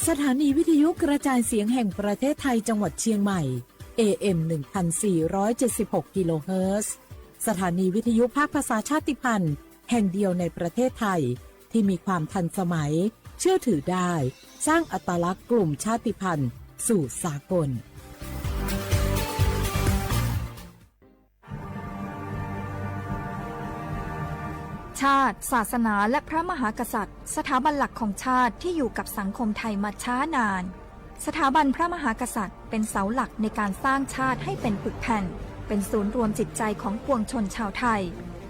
สถานีวิทยุกระจายเสียงแห่งประเทศไทยจังหวัดเชียงใหม่ AM 1476 กิโลเฮิรตซ์สถานีวิทยุภาคภาษาชาติพันธุ์แห่งเดียวในประเทศไทยที่มีความทันสมัยเชื่อถือได้สร้างอัตลักษณ์กลุ่มชาติพันธุ์สู่สากลชาติศาสนาและพระมหากษัตริย์สถาบันหลักของชาติที่อยู่กับสังคมไทยมาช้านานสถาบันพระมหากษัตริย์เป็นเสาหลักในการสร้างชาติให้เป็นปึกแผ่นเป็นศูนย์รวมจิตใจของปวงชนชาวไทย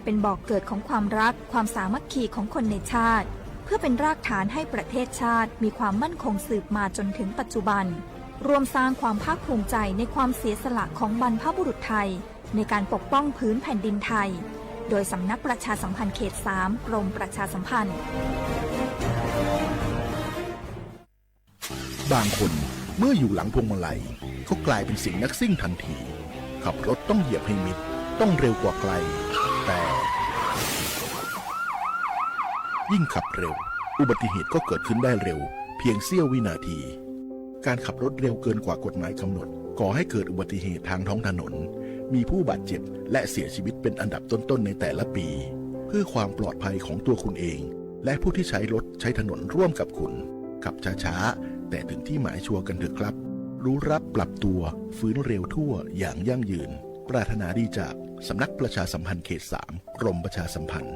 เป็นบ่อกเกิดของความรักความสามัคคีของคนในชาติเพื่อเป็นรากฐานให้ประเทศชาติมีความมั่นคงสืบมาจนถึงปัจจุบันรวมสร้างความภาคภูมิใจในความเสียสละของบรรพบุรุษไทยในการปกป้องพื้นแผ่นดินไทยโดยสำนักประชาสัมพันธ์เขต 3 กรมประชาสัมพันธ์บางคนเมื่ออยู่หลังพวงมาลัยก็กลายเป็นสิ่งนักซิ่งทันทีขับรถต้องเหยียบให้มิดต้องเร็วกว่าไกลแต่ยิ่งขับเร็วอุบัติเหตุก็เกิดขึ้นได้เร็วเพียงเสี้ยววินาทีการขับรถเร็วเกินกว่ากฎหมายกำหนดก่อให้เกิดอุบัติเหตุทางท้องถนนมีผู้บาดเจ็บและเสียชีวิตเป็นอันดับต้นๆในแต่ละปีเพื่อความปลอดภัยของตัวคุณเองและผู้ที่ใช้รถใช้ถนนร่วมกับคุณขับช้าๆแต่ถึงที่หมายชัวร์กันเถอะครับรู้รับปรับตัวฟื้นเร็วทั่วอย่างยั่งยืนปรารถนาดีจากสำนักประชาสัมพันธ์เขต 3 กรมประชาสัมพันธ์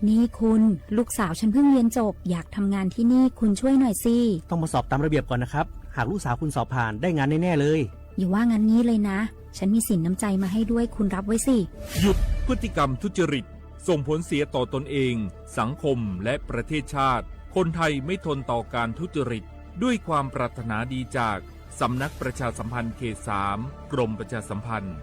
นี่คุณลูกสาวฉันเพิ่งเรียนจบอยากทำงานที่นี่คุณช่วยหน่อยสิต้องมาสอบตามระเบียบก่อนนะครับหากลูกสาวคุณสอบผ่านได้งานแน่ๆเลยอย่าว่างั้นนี้เลยนะฉันมีสินน้ำใจมาให้ด้วยคุณรับไว้สิหยุดพฤติกรรมทุจริตส่งผลเสียต่อตนเองสังคมและประเทศชาติคนไทยไม่ทนต่อการทุจริตด้วยความปรารถนาดีจากสำนักประชาสัมพันธ์เขต 3 กรมประชาสัมพันธ์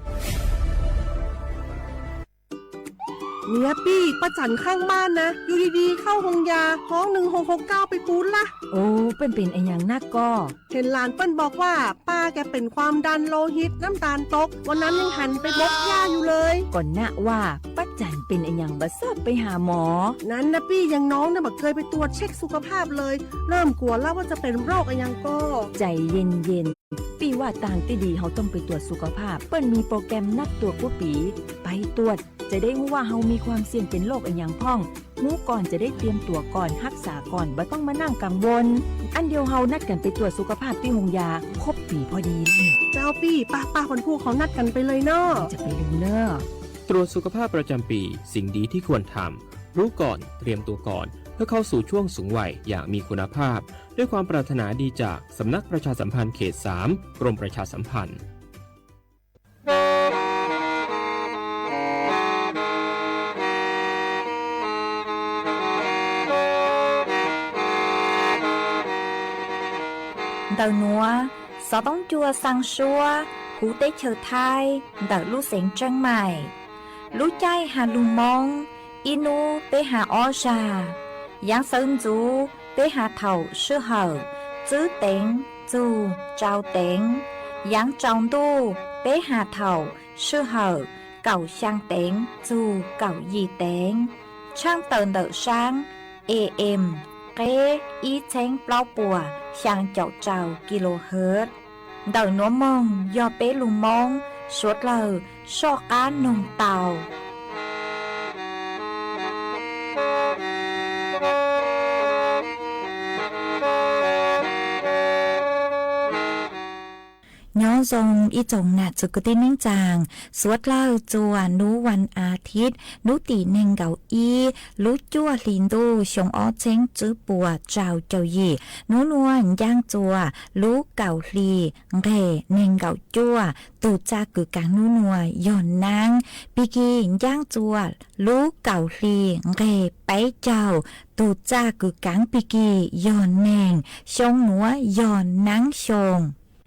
เนี่ยปี้ป้าจันข้างบ้านนะอยู่ดีๆเข้าห้องยาห้อง1669ไปปูนละโอ้เป็นไอ้อย่างนักก็เห็นหลานเปิ้นบอกว่าป้าแกเป็นความดันโลหิตน้ำตาลตกวันนั้นยังหันไปบกยาอยู่เลยก่อนหน้าว่าป้าจันเป็นไอ้อย่างบัดซอบไปหาหมอนั้นนะปี้ยังน้องนะบักเคยไปตรวจเช็คสุขภาพเลยเริ่มกลัวแล้วว่าจะเป็นโรคอะไรยังก็ใจเย็นๆปี้ว่าต่างที่ดีเขาต้องไปตรวจสุขภาพเปิ้นมีโปรแกรมนัดตรวจผู้ปีไปตรวจจะได้รู้ว่าเฮามีความเสี่ยงเป็นโรคอะไรอย่างพ้องรู้ก่อนจะได้เตรียมตัวก่อนรักษาก่อนบ่ต้องมานั่งกังวลอันเดียวเฮานัดกันไปตรวจสุขภาพที่โรงยาครบปีพอดีเลยเจ้าปี้ป้าคนผู้เขานัดกันไปเลยเนาะจะไปลืมเนาะตรวจสุขภาพประจำปีสิ่งดีที่ควรทำรู้ก่อนเตรียมตัวก่อนเพื่อเข้าสู่ช่วงสูงวัยอย่างมีคุณภาพด้วยความปรารถนาดีจากสำนักประชาสัมพันธ์เขต 3 กรมประชาสัมพันธ์Đầu núa, gió bóng chua sang xua, cú tế chờ thai, đợi lũ xén trăng mải. Lũ chai hà lù mong, inu tế hà o trà. Giáng sơn chú, tế hà thầu sư hở, chữ tên, chú, trao tên. Giáng trọng tu, tế hà thầu, sư hở, cầu sang tên, chú, cầu gì tên. Trang tờn đợi sáng, AM, kế, ý chén plau bùa, sang chậu trào kHz. Đời núa mong do bé lù mong, suốt lờ, so cá nồng tàu. ย้อนทรงอีจงหนัดจุกตินิ่งจางสวดเล่าจัวนูวันอาทิตย์นูตีเน่งเก่าอีรู้จั่วลินดูชงอ้อเช้งจื้อปัวเจ้าเจ้ายี่นูนวลย่างจัวรู้เก่าลีเร่เน่งเก่าจั่วตูจากึกางนูนัวย่อนนางปีกีย่างจัวรู้เก่าลีเร่ไปเจ้าตูจากึกางปีกีย่อนแนงชงหนัวย่อนนางชง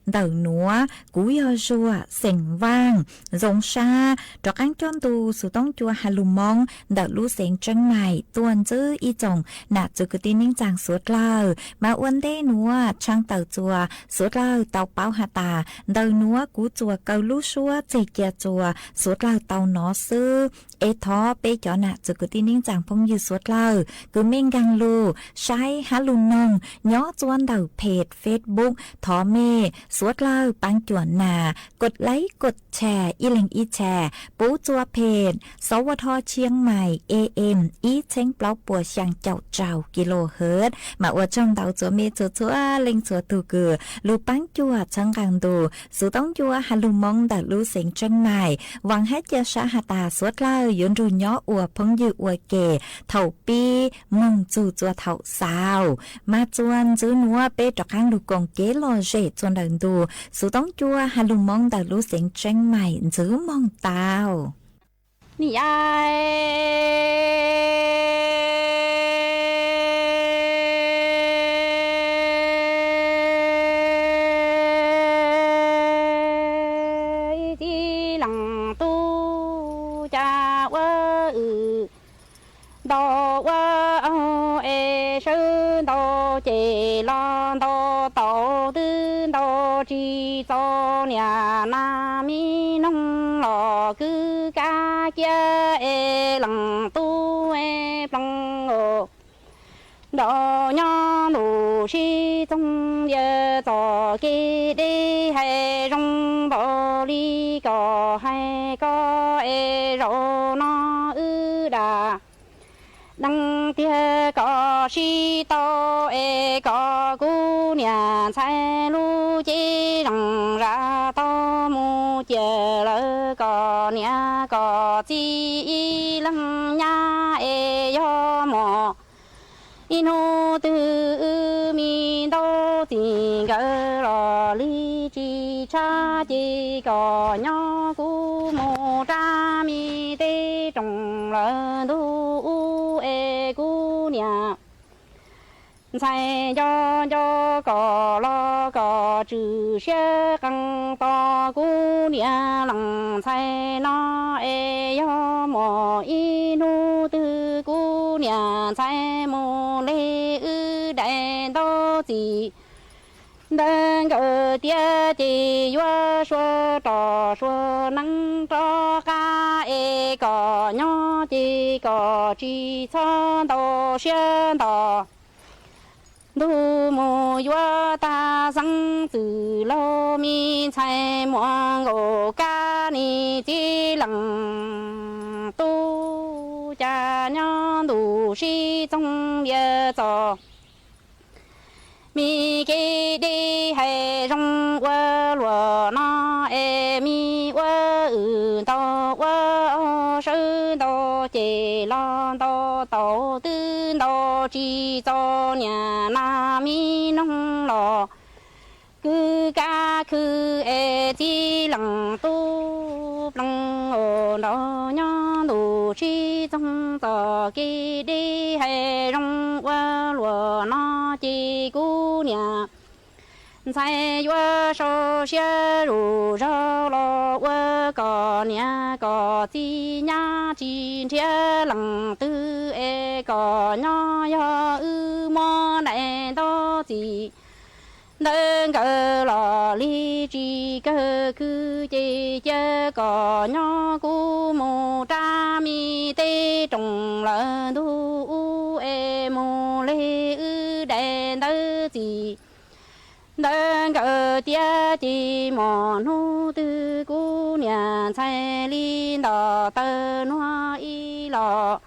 đầu núa cú yo rùa sành vang rong sa cho cán chọn tu sự tông chùa hà lù mong đầu lú sành chân mày tuần chữ y chồng nà chữ cái tin ninh chàng suốt lờ mà uốn đê núa trang tàu chùa suốt lờ tàu bao hà tà đầu núa cú chùa cầu lú xua chạy kia chùa suốt lờ tàu nó sư ê thó bê cho nà chữ cái tin ninh chàng phong như suốt lờ cứ mình gang lù sai hà lù nong nhó chuan đầuเพจ Facebook ทอเมสวดเล่าปังจวนนากดไลค์กดแชร์อีเล็งอีแชร์ปูจัวเพจสวทเชียงใหม่ AM อีเช้งเปล่าปัวเชียงเจ้าเจ้ากิโลเฮิรตซ์มาอวดช่องเตาจัวเมจัวจัวเล็งจัวตูเกือลูปังจัวช่างกังดูสุต้องจัวฮัลลูมองดัดลูเสียงเชียงใหม่หวังให้เจ้าชาหาตาสวดเล่าย้อนรูย้ออวดพงยืออวดเก๋เถ่าปีมงจูจัวเถ่าสาวมาจวนจื้อนัวเป้จอกข้างลูกกงเก๋ลอเจจวนเดินดูสุต้องจัวฮัลลูมองดัดลูเสียงเชียงใหม่จื้อมองตาวนี่ยายที่หลังตู้จะว่าดอกว่าเอาเอชื่อดอกเจลอนดอกโตตื้อดอกจีโตเนี่ยนามีน้องหล่อคือกาเกียเอหลังตู้เอปลังโอดอกย้อนหนูชีจงเยอะต่อกีดีให้จงบริก็ให้ก็เอโรนออือดาđăng tia có chi to e có cú nhà sai lu chi rằng ra to mu chờ lỡ có nhà có chi lăng nhà e yo mò inu tư mi đâu thì gỡ lò li chi cha chi có nhỏ cú mò cha mi tê trồng lỡ du e cú nhà sai cho có lo có chữ xe căng to cú nhà lăng sai nó e yo mò inu tư cú nhà sai mò lê ư đại đô gì đang ở tia chỉ yo xua trò xua nắng trò ca e có nhỏ chỉ có chỉ cho đồ xe đồ đủ mù yo ta sang từ lâu mi chạy muang ô ca ni chỉ lăng tu cha nhỏ đủ si trong ye cho mi kê đi hay trong qua lúa nó mi qua tao qua sư tao chỉ lo tao tao tư tao chỉ cho nhà na mi nông lò cứ ca cứ chỉ lăng tu lăng ô nó nhỏ đủ chỉ trong tao kê đi hay trong qua lúa nó chỉ cú nhà sai yo so xia ru ra lo wa có nhà có chi nhà chi thia lăng tư e có nhỏ yo ư mo đại to gì đơn cờ lò li chi cơ cứ chi chơ có nhỏ cú mù cha mi tê trồng lợn thu e mù lê ư đại tơ gì đơn cờ tia chi mò nu tư cú nhà sai li đò tơ noa y lò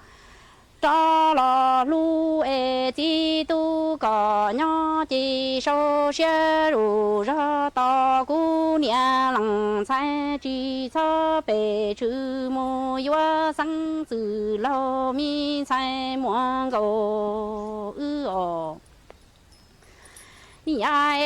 cho lò lu e chi tu có nhỏ chi sâu xe ru ra to cú nhà lăng sai chi cho bể chữ mô yo sang từ lâu mi sai muang go ư ồ ya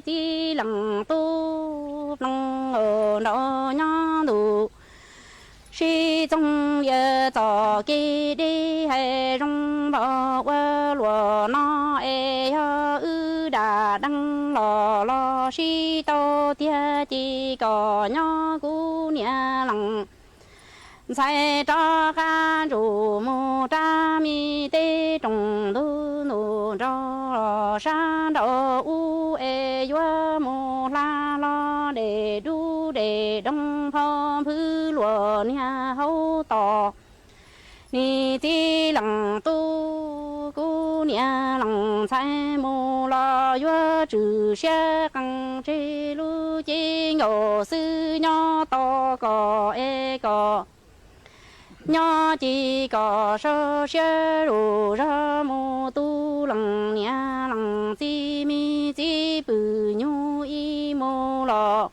ti lăng tu lăng ở đó nhỏ đủ si trong ye to lúa kê đi hay rong bò qua lúa nó e ha ư đà đăng lò lò si tô tia chỉ có nhỏ cú nhà lăng sai cho ca rủ mù cha mi tê trồng đu nụ cho sa đậu u e yua mù la lo để đu để đông phong phứ lúa nhà hậu tỏ ni ti lăng tu cu nhà lăng sai mù lo yua trừ xe căng chê lu chê ngô sư nho to cò e cò nhỏ chỉ có sơ sơ rù ra mô tu lăng nhà lăng chi mi chi bự nhu y mô lọ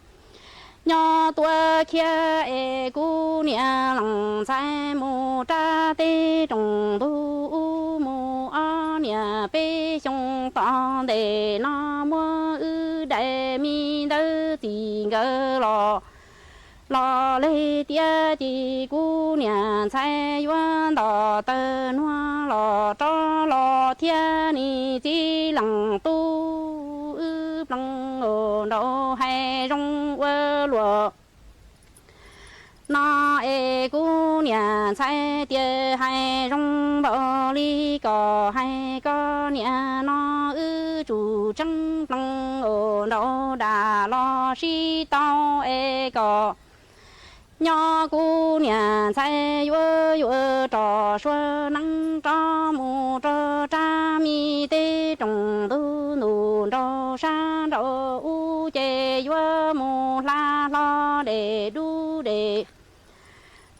nhỏ tua kia e cu nhà lăng sai mô cha tê trồng tu u mô a nhà bê xong tòng để nó mô ư đại mi đơ tì ngơ lọ lò lê tia chỉ cu nhà sai yuan đò tơ noa lò cho lò thiên ni chỉ lăng tu ư lăng ở đâu hay rong quơ lúa nó e cu nhà sai tia hay rong bò li cò hay có nhà nó ư chủ trăng lăng ở đâu đà lo si tao e cò nhỏ cu nhà sai vơ vơ trò xua nắng cho mù cho cha mi tê trồng tu nụ cho sa đậu u chê vơ mù la lo để đu để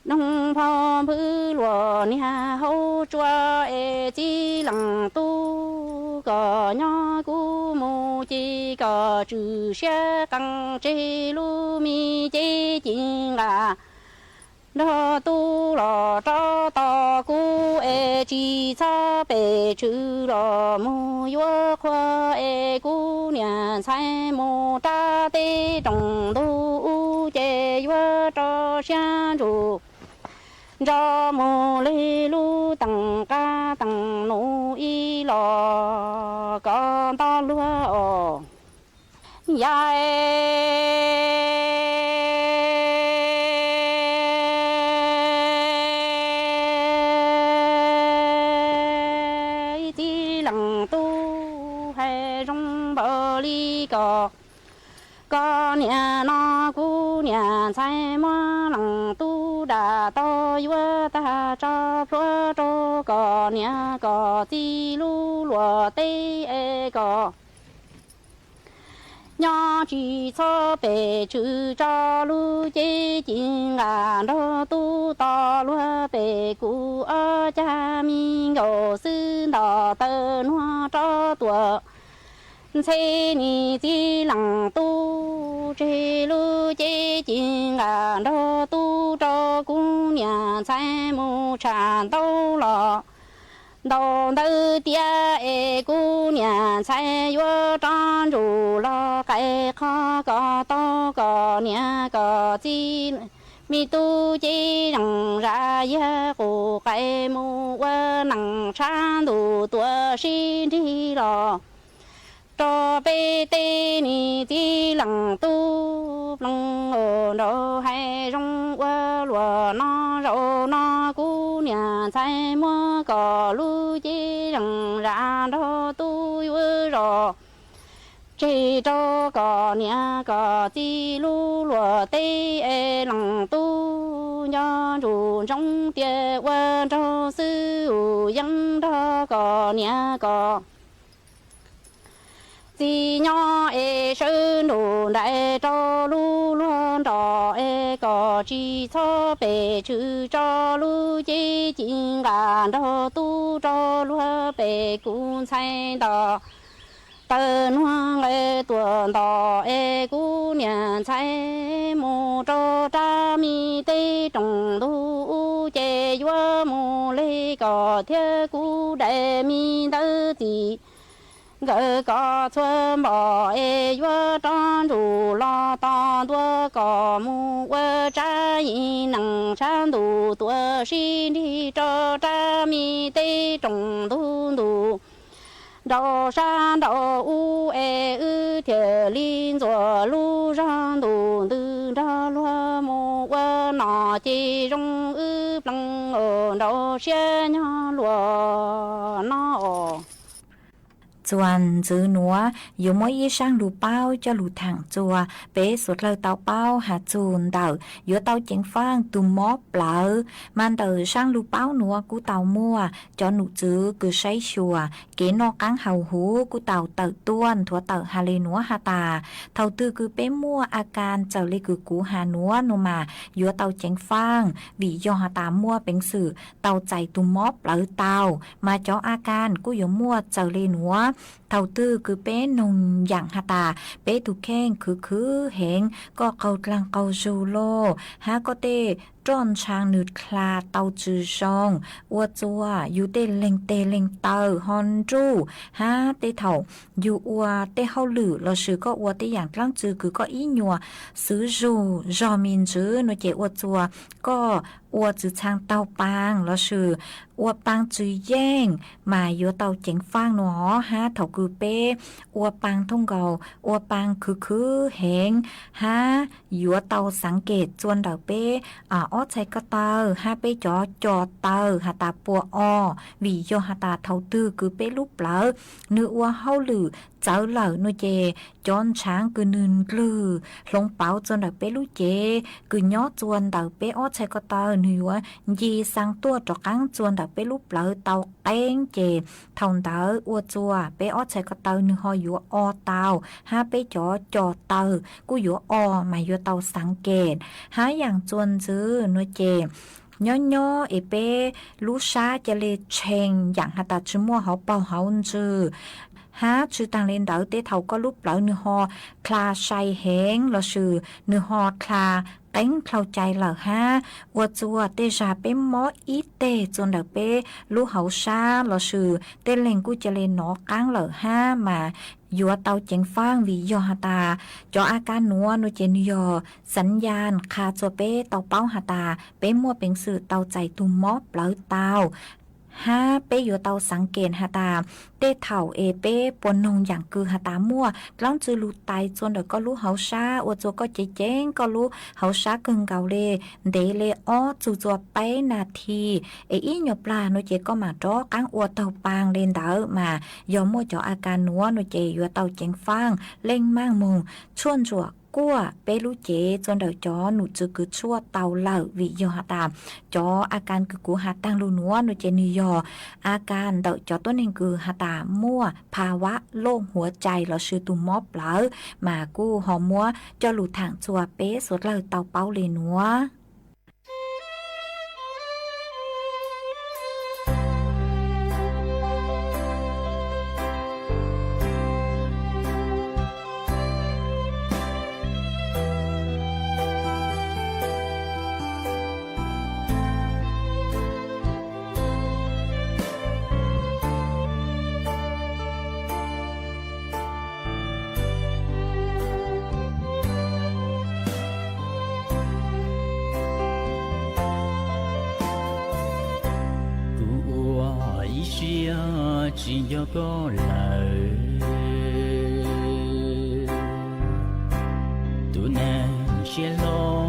đông phong phứ lúa nhà hậu chua e chi lăng tu cò nhỏ cu mù chi cò trừ xe căng chê lu mi chê chính là đó tu lò cho to cu e chi sa bể chữ lò mù yua khoa e cu nhà sai mù ta tê trồng tu u chê yua cho xa ru cho mù lê lu tầng ca tầng nụ y lò con to lúa ya chi lăng tu hay rong bờ li có nhà nó cu nhà sai mua lăng tu đã to yua ta cho phua cho có nhà có chi lu lúa tê e có nhỏ chỉ cho bể chữ cho lu chế chính là đó tu to lúa bể cụ ở cha mi ngô sư đỏ tơ hoa cho tuổi thế ni chỉ lăng tu chế lu chế chính là đó tu cho cung nhà sai mu tràn đâu lọ đầu tư tia e cu nhà sai vô tròn rù lo cái khó có to có nhà có chi mi tu chi rằng ra ya của cái mu qua nằng san đủ tua xin đi lo cho bê tê ni chi lăng tu lăng ở đâu hay rong qua lúa nó rau nó cu nhà sai mua cỏ lu chi rằng ra đó tu vừa rồi chỉ cho cỏ nhà cỏ chi lu lúa tê e lăng tu nhỏ rù trong tia qua cho sư dân đó cỏ nhà cỏ chỉ nhỏ e sơn đồ đại cho lu luôn cho e có chỉ cho bể chữ cho lu chỉ chính cả đó tu cho lu bể cũng sai đó tân hoang e tuần đó e cũng nhà sai mù cho cha mi tê trồng tu chế vua mù lê có thiết cú đại mi đỡ gì gỡ có xuân bỏ ê vua tròn rủ lo to tua có mu vua cha nặng san đủ tua xin đi cho cha mi tê trồng tu đủ đầu san đầu u ê ư thiệt linh rồi lu san đủ từ ra lúa mu vua nọ chỉ trong ư bằng ở đầu xe nhỏ lúa nọ chuan chữ núa dù mỗi y sang lù bao cho lù thẳng chùa bé suốt lời tàu bao hà chuồn tàu giữa tàu chén phang tùm móp lỡ man tờ sang lù bao núa của tàu mua cho nụ chữ cứ say chùa kế no cắn hầu hú của tàu tờ tuôn thua tờ hà lê núa hà tà thầu tư cứ bé mua a can chờ lê cứ cú hà núa nô mà giữa tàu chén phang vì do hà tà mua bánh sử tàu chạy tùm móp lỡ tàu mà cho a can của giữa mua chờ lê núa thầu tư cứ bé nông dạng hà tà bé tụ khen cứ hẹn có cầu lăng cầu dù lô há có tê tròn sang nụt khla tàu trừ song ua chua yu tê lên tờ hòn tru ha tê thầu yu ua tê hao lử là sự có ua tê dạng lăng trừ cứ có ý nhùa sứ dù do min chữ nó chế ua chua có ua chữ sang tàu bang là sự ua bang chữ giang mà yu tàu chén phang nó ha thầu cứ bé ua bang thông cầu ua bang cứ hẹn ha yu tàu sáng kệt chuan đầu bé ởใช้ก็เตอฮาเปจอเตอฮาตาปัวอวิโยฮาตาเท่าตื้อคือเปลูกเปล่าเนื้อวัวเฮาหรือเจ้าเหล่าโนเจจอนช้างคือนืนกลือลงเป้าจนดับเปลูกเจคือยอจวนดับเปอใช้ก็เตอเนื้อยีสังตัวจอกังจวนดับเปลูกเปล่าเตาเต้งเจทองเตออัวจัวเปอใช้ก็เตอเนื้อหอยัวอเตาฮาเปจอเตอกูยัวอมายัวเตาสังเกตหาอย่างจวนซื้อโนเจnhỏ ế bé lú xa cho lê chèn dạng hà ta chứ mua họ bao hậu chứ há chứ tăng lên đỡ tế thầu có lúc lỡ nửa ho kla say hén là sự nửa ho kla đánh khâu chạy lỡ ha qua chùa tê ra bé mó ít tê chôn đỡ bé lú hậu xa là sự tê lên của cho lên nó cán lỡ ha màยัวเตาเจงฟางวิยอหาตาจออาการนัวโนเจนยอสัญญาณคาจัวเป้เตาเป้าหาตาเป้มัวเป็นสื่อเตาใจตุมมอเปล่าเตาห้าเป้ยัวเตาสังเกตหาตาเต้เถ่าเอเป้ปนนงอย่างคือหาตามัวกล้องจือลูไตจนเดี๋ยวก็รู้เฮาชาอวดจัวก็เจ๊งก็รู้เฮาชากึ่งเกาเลเดเลอ้อจูจัวไปนาทีเอีหยปลาโนเจก็มาจ้อกังอวดเตาปางเลนเดอมายอมมัวจ่ออาการนัวโนเจยัวเตาเจงฟางเล่งมั่งมุงชวนจัวกัวเปรูเจจนเดี๋ยวจอหนูจะคือชั่วเตาเหล่าวิยอหาตามจออาการคือกูหาตังลูนัวหนูเจนิยออาการเดี๋ยวจอตัวนึงคือหาตามั่วภาวะโรคหัวใจเราชื่อตุ่มมอบเหลามากูหอมมัวจอหลุดถังชัวเป๊ะสุดเลยเตาเป้าเลยนัวchỉ do có lời tụi nàng sẽ lo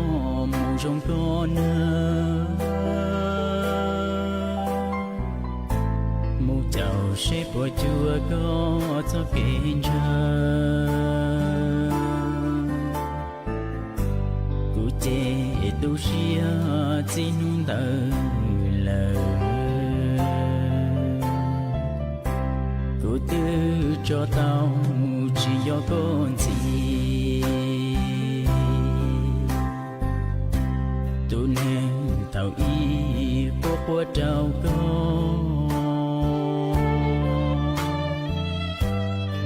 mù trong con mù chào sẽ bỏ chua có cho kinh chờ cụ chế tu xia xin tờ lời tư cho tao chỉ do con gì tụi nàng tao y có trao con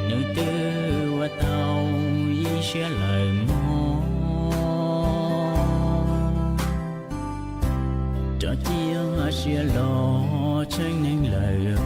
nơi tư qua tao y sẽ lời mò cho chia sẽ lo tranh nên lời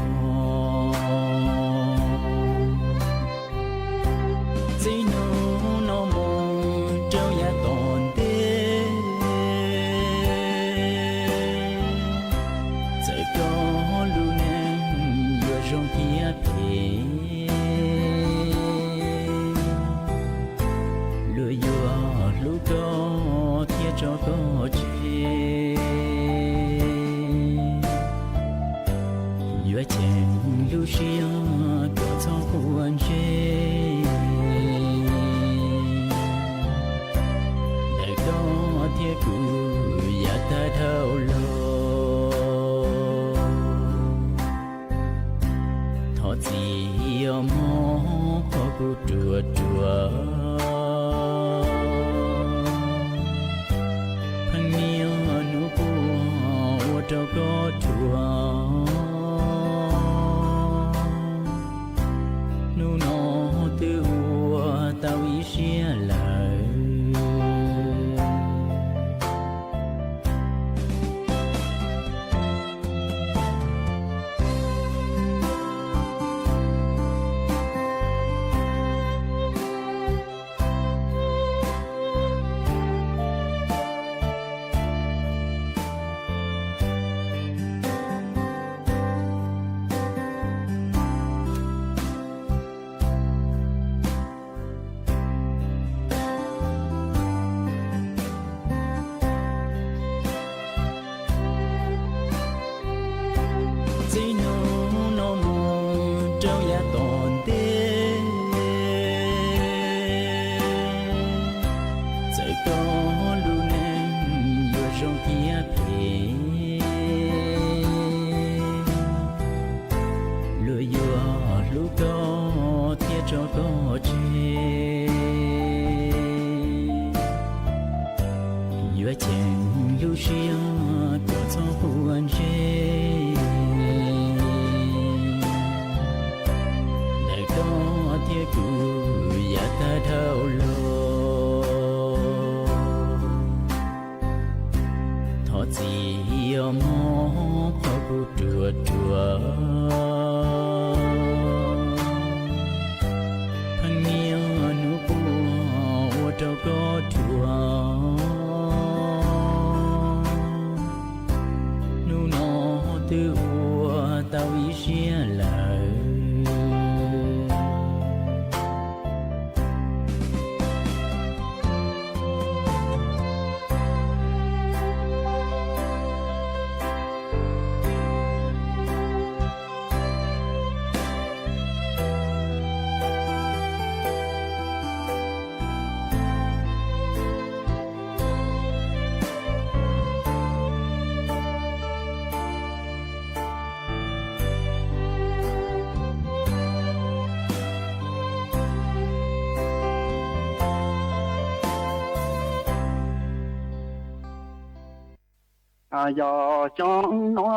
thiết cho có chê nhớ chèn lưu xia có cho cuốn chê để có thiết cụ ya ta thâu lô thọ gì mô có cụ chùa chùa phăng miêu nụ bùa cho có chùa nụ nó tư hùa tao ý xia lời giờ trong nó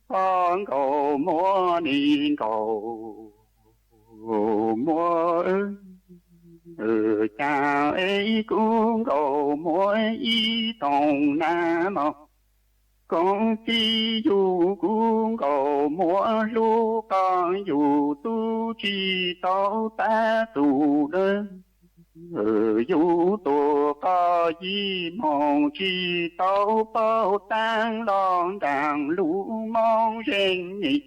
con cầu mua đi cầu mua cha ấy cũng cầu mua y tòng nam con chi dù cũng cầu mua lu con dù tu chi tao ta tu đơn dù tổ có gì mong chi tao bao tăng đòn đàng lũ mong rèn nhị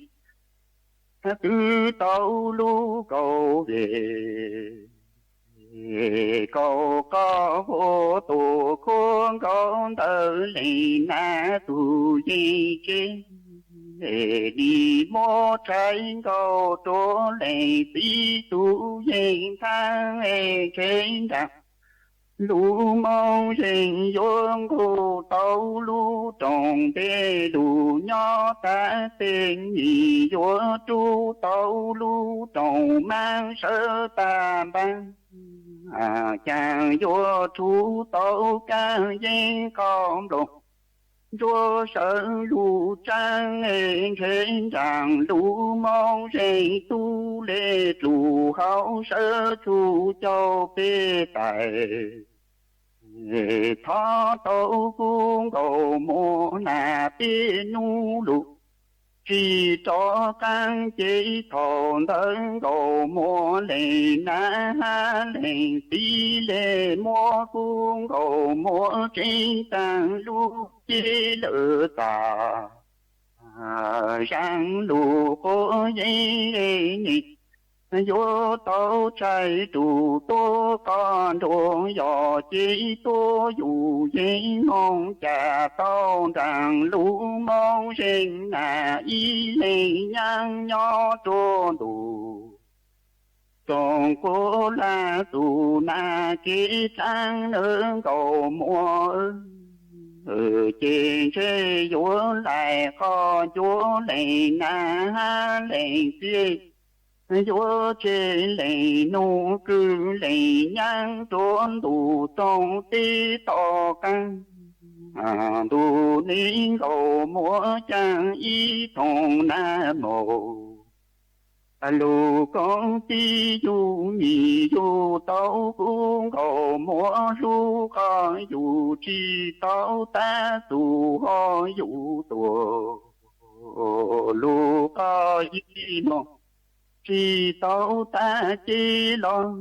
cứ tao lũ cầu về cầu có vô tổ con tờ lì na tu gì chứ đi mô trái cầu trố lệ tí tu dành thang trên đạp lũ mong dành dông cô tàu lũ tròn bê lũ nhỏ ta tên nhị vô tru tàu lũ tròn mang sơ ta băng chàng vô tru tàu ca dây con đồ chúa sợ lũ trang trên rằng lũ mong dây tu lê lũ hậu sơ chú châu bê tài thó tâu cung cầu mô nà bê nu lũ chỉ cho căn chế thôn thân cầu mô lệ na lệ tí lệ mô cung cầu mô trên tăng lũ chế lỡ tà sang lũ cô dây nhị yo tao trai đủ tô con đồ yo chỉ tô yu yên mong cha tao rằng lũ mong sinh là y lệ nhang nho trô đủ trong cô là tù na kỹ trang nương cầu mua ở trên chơi chúa lại kho chúa lệ na lệ kia chúa chơi lệ nô cư lệ nhang trốn tù tông tí to căng tù ní cầu mua trang y thong na mồ alo con ti du mi du tao cũng cầu mua du con du chi tao ta du ho du tổ lu có gì nó chi tao ta chi lo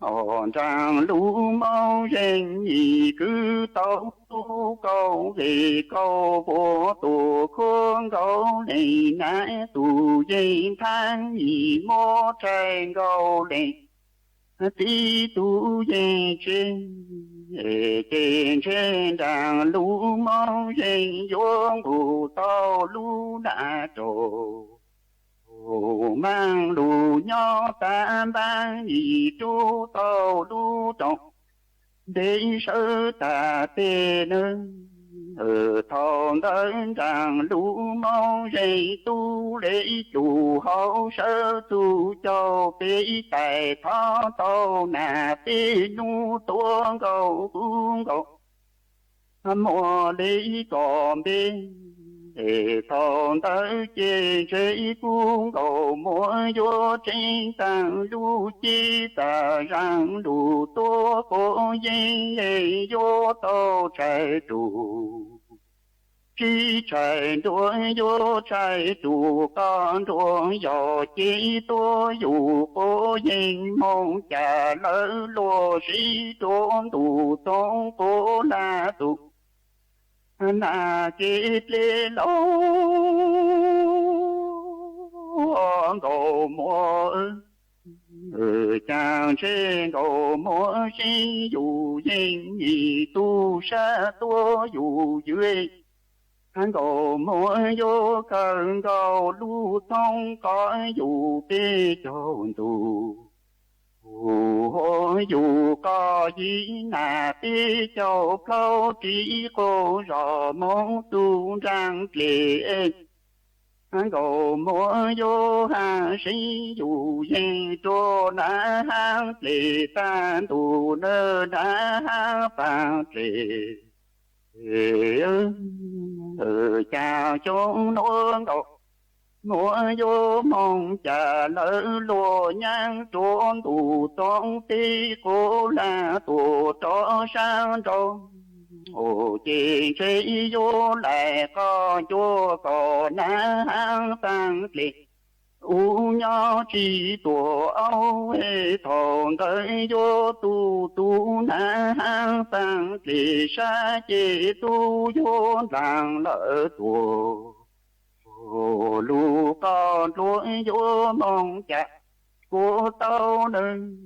hòn trang lu mau rèn nhị cứ tao tu cầu về cầu vô tu khôn cầu này nãy tu dây tháng nhị mô trai cầu này tí tu dây trên trang lu mau rèn vô bù tao lu đã trổ mang lù nho tam ban nhị chú tàu lù trọng để sơ ta tê nâng ở thòng đơn rằng lù mong dây tu lễ chủ hậu sơ tu cho bế tài thó tàu nà bế nu tuông cầu cung cầu mùa lễ còn bên để thòng tới chế chế cung cầu mua vô trên tàng lưu chi ta rằng đủ tố cô dây vô tàu chạy đủ chi chạy đuôi vô chạy đủ con đuôi dò chi tôi dù cô dây mong trả lỡ lô sĩ trốn đủ tông cô là tụ na kết lê lâu cầu mua ở trang trên cầu mua sinh dù dinh nhị tu sa tua dù dưới hắn cầu mua vô cần cầu lưu thông có dù bê chôn tù dù có gì là bê châu câu chỉ cô rõ mong tu rằng lệ hắn cầu mua vô hàng sĩ dù dây trô đã hàng lệ tan tù nơ đã hàng phàng lệ ở chào chốn nôn cầu mua vô mong trả lỡ lùa nhang trốn tù tông tí cô là tù cho sang trông ồ chị chế vô lại có vô có ná hàng tăng lệ u nhỏ chỉ tổ áo hệ thòng tới vô tu ná hàng tăng lệ xa chế tu vô làng lỡ tù lu con lúa vô mong chặt của tao nâng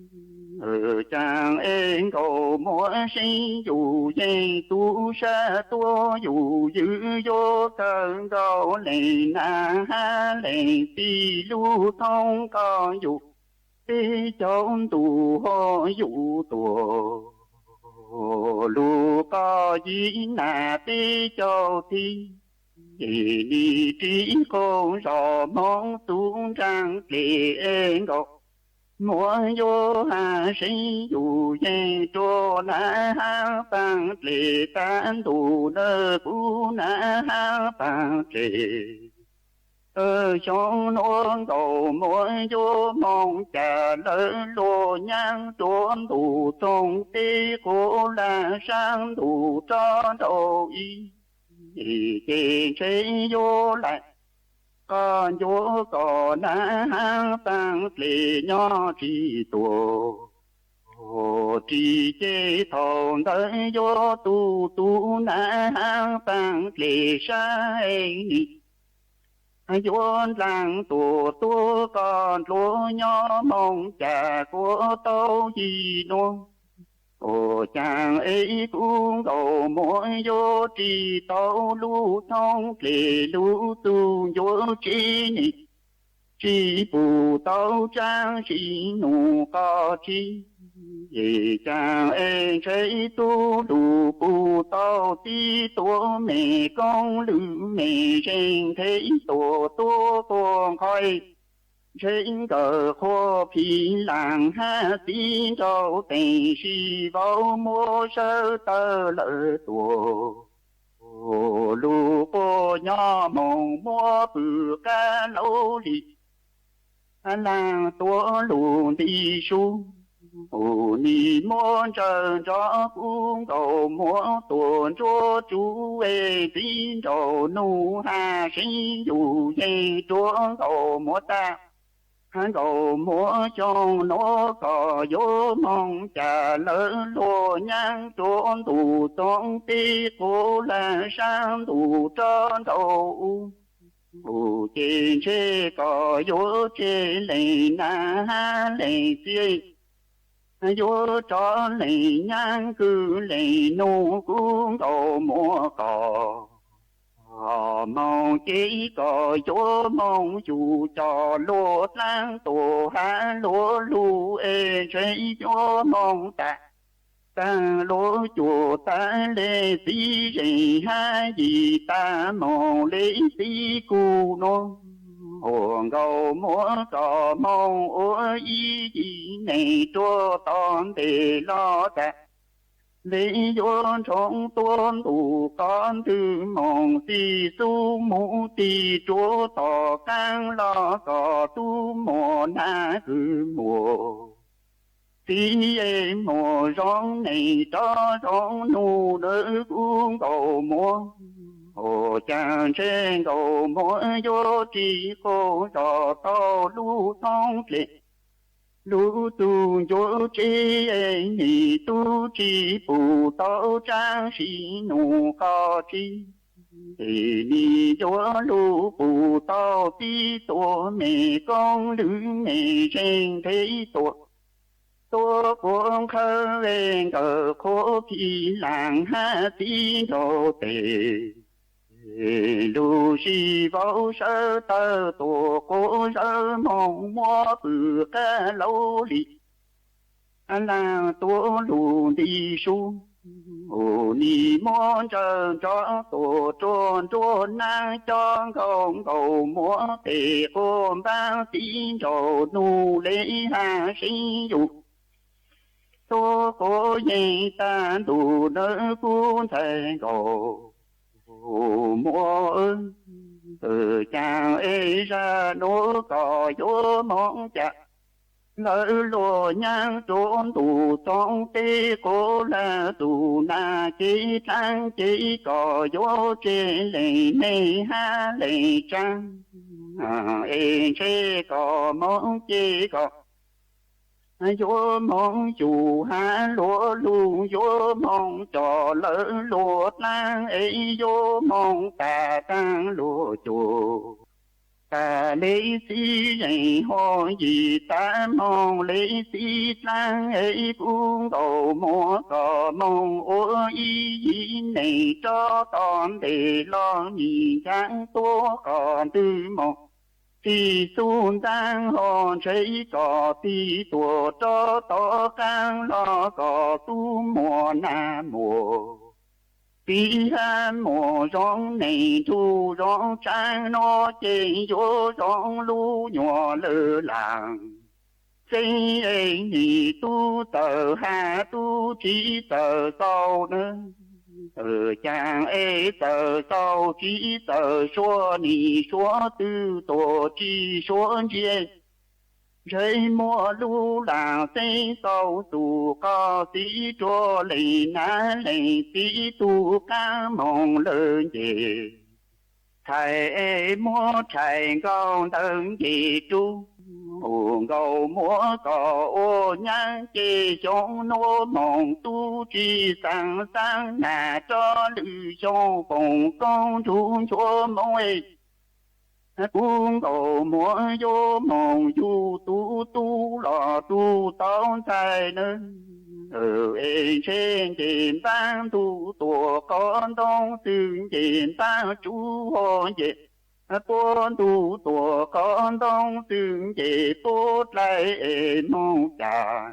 ở chàng em cầu mua sinh dù dây tu sa tua dù giữ vô cơn cầu lệ na ha lệ ti lu thông con dù ti chốn tù ho dù tùa lu có gì na ti cho ti đi trí cô rõ mong tu trang lệ ngọc mua vô hà sĩ dù dây trô na ha bằng lệ tan tù nơ cú na ha bằng lệ ở trong nón cầu mua vô mong trả lỡ lô nhang trốn tù tông tê cô là sang tù cho đầu y chị chế vô lại con vô có đã hàng tăng lệ nhỏ chỉ tổ chỉ chế thòng tới vô tu na hàng tăng lệ sai vốn rằng tua còn lúa nhỏ mong cha của tôi gì nữa. Ồ chàng ấy cũng đầu mỗi vô trì tàu lưu thông kề lưu tu vô trí nhị. Chỉ bù tàu trang chỉ nụ có chi. Vì chàng ấy thấy tu đủ bù tàu tí tổ mẹ con lữ mẹ trên thấy tổ con khói. Trên cờ khô phí làng ha tí trâu tình si vào mua sơ tơ lỡ tổ. Lù bố nhỏ mong mua bự ca lâu lì. Làng tổ lù đi su. Nì môn trần cho cung cầu múa tuần chúa chú ê tín trầu nụ hà sinh dù dây chúa cầu múa ta. Hắn cầu múa trong nó có vô mong trả lỡ lùa nhang trốn tù tông tí cô là sang tù trơn đầu. Trên chê có vô chê lệ na ha lệ chê. Vô cho lệ nhang cứ lệ nô cũng cầu múa cò. Mong chỉ có chỗ mong chủ cho lúa lang tổ hạ lúa lù ê chơi chỗ mong ta. Ta lúa chùa ta lê tí dây ha gì ta mong lê tí cu nô. Hồn cầu múa cò mong ủa ý gì này chúa toàn để lo ta. Lý do trong tuôn tù con từ mong tì su mũ tì chúa tỏ cang lo cò tu mò na cứ mùa. Tì ê mò rong này cho rong nụ đỡ cũng cầu múa. Hồ chàng trên cầu múa vô trì cô trò to lưu thông lệ. Lũ tu vô trí ê nhị tu chi bù tao trang sĩ nụ có chi. Thì đi vô lũ bù tao tí tổ mẹ con lữ mẹ trên thế tổ. Tổ quân khơ lên cờ khổ khi làng ha tí đồ tề. Lù xì vào sơ tơ tổ cố sơ mong mua bự ca lâu lì. Là tổ lù đi su. Nì môn trơn cho tổ trôn năng cho không cầu múa tề ôm bao tín trầu nụ lễ hạ sinh dục. Tổ cố dây ta đủ nỡ cuốn thành cầu. Múa ơn từ chàng ấy ra nô cò vô mong chặt. Lỡ lùa nhang trốn tù tông tê cô là tù na chỉ trang chỉ cò vô chê lệ nê ha lệ trang. Ê chê cò mong chê cò. Vô mong chủ ha lúa lu vô mong trò lỡ lúa lang ấy vô mong ta tăng lúa chủ. Ta lấy xí dạy ho gì ta mong lấy xí lang ấy cũng cầu múa cò mong ủa ý gì này cho toàn để lo nhìn chẳng tố còn tư mong. Tì xuân tăng hòn cháy cỏ tì tùa cho tỏ cang lo cỏ tu mùa na mùa. Tì han mùa rong này thu rong trang nó chê vô rong lu nhỏ lơ làng. Xây ấy nhị tu tờ ha tu chỉ tờ sau nữa. Tờ chàng ê tờ sau chỉ tờ xua nì xua tư tổ chi xua chê. Rơi mua lưu làng xây sau tù có tí chua lì ná lì tí tu ca mong lơ dề. Thầy ê mua thầy con tân gì chú. Hồn cầu múa cò ô nhang chê trong nô mong tu chi sang sang nà cho lư trong phòng con chú chúa mong ê. cũng cầu múa vô mong du tu tu lò tu tao tay nữa ở trên trên ban tu tổ con đông từng trên ban chú hồn về bốn tu tổ con đông từng về bốn lại nông trà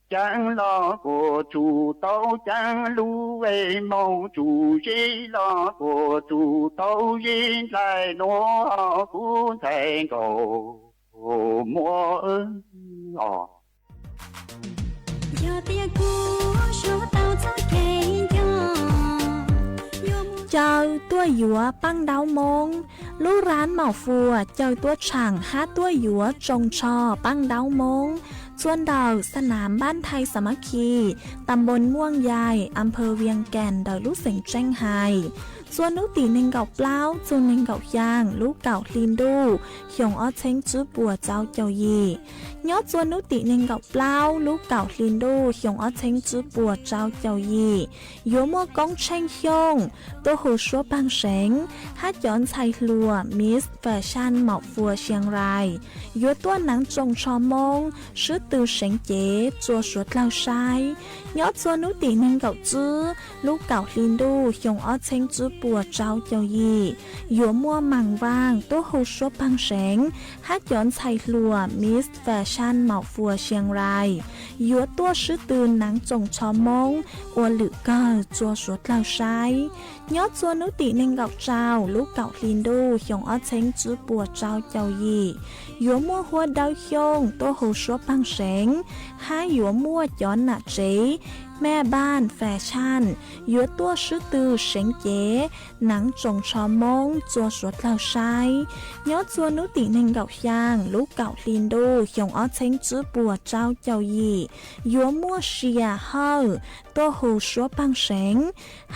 chẳng lo của chủ tao chẳng lưu về mong chủ chỉ lo của chủ tao yên lại nó cũng thành cầu mua Chơi tua dúa băng đáo mông, lũ rán màu phùa chơi tua chẳng hát tua dúa trồng trò băng đáo mông ส่วนดาวสนามบ้านไทยสามัคคีตำบลม่วงใหญ่อำเภอเวียงแก่นดอยลูกเสงแจ้งไฮส่วนนุตีหนึ่งเก่าเปล่าจูนหนึ่งเก่าย่างลูกเก่าลินดูหยงอ้อเช้งจื้อปัวเจ้าเจ้ายียอดส่วนนุตีหนึ่งเก่าเปล่าลูกเก่าลินดูหยงอ้อเช้งจื้อปัวเจ้าเจ้ายียัวมัวกงเช้งหยงตัวหูชัวปังเสงฮัดย้อนไทยลัวมิสแฟชั่นเหมาะฟัวเชียงรายยัวตัวหนังจงชอมงชื่อตือเสงเจ๋จัวสวดเล่าชายยอดส่วนนุตีหนึ่งเก่าจื้อลูกเก่าลินดูหยงอ้อเช้งจื้อปัวเจ้าเจ้ายียัวมัวมังว่างตัวหูชัวปังเสงฮัดย้อนไทยลัวมิสแฟชั่นเหมาะฟัวเชียงรายยัวตัวชื่อตือหนังจงชอมงอวหรือก็จัวสวดเล่าชายยอดส่วนนุตีหนึ่งเก่าเจ้าลูกเก่าลินดูหยงอ้อเช้งจื้อปัวเจ้าเจ้ายียัวมัวหัวดาวหยงตัวหูชัวปังเสงห้ายัวมัวย้อนหนาเจแม่บ้านแฟชั่นยัวตัวชื่อตือเสงเจ๋หนังจงชอมงจัวสวดเล่าชายยอดส่วนนุตีหนึ่งเก่าย่างลูกเก่าลินดูหยงอ้อเช้งจื้อปัวเจ้าเจ้ายียัวมัวเชียเฮาตัวหูชัวปังเสง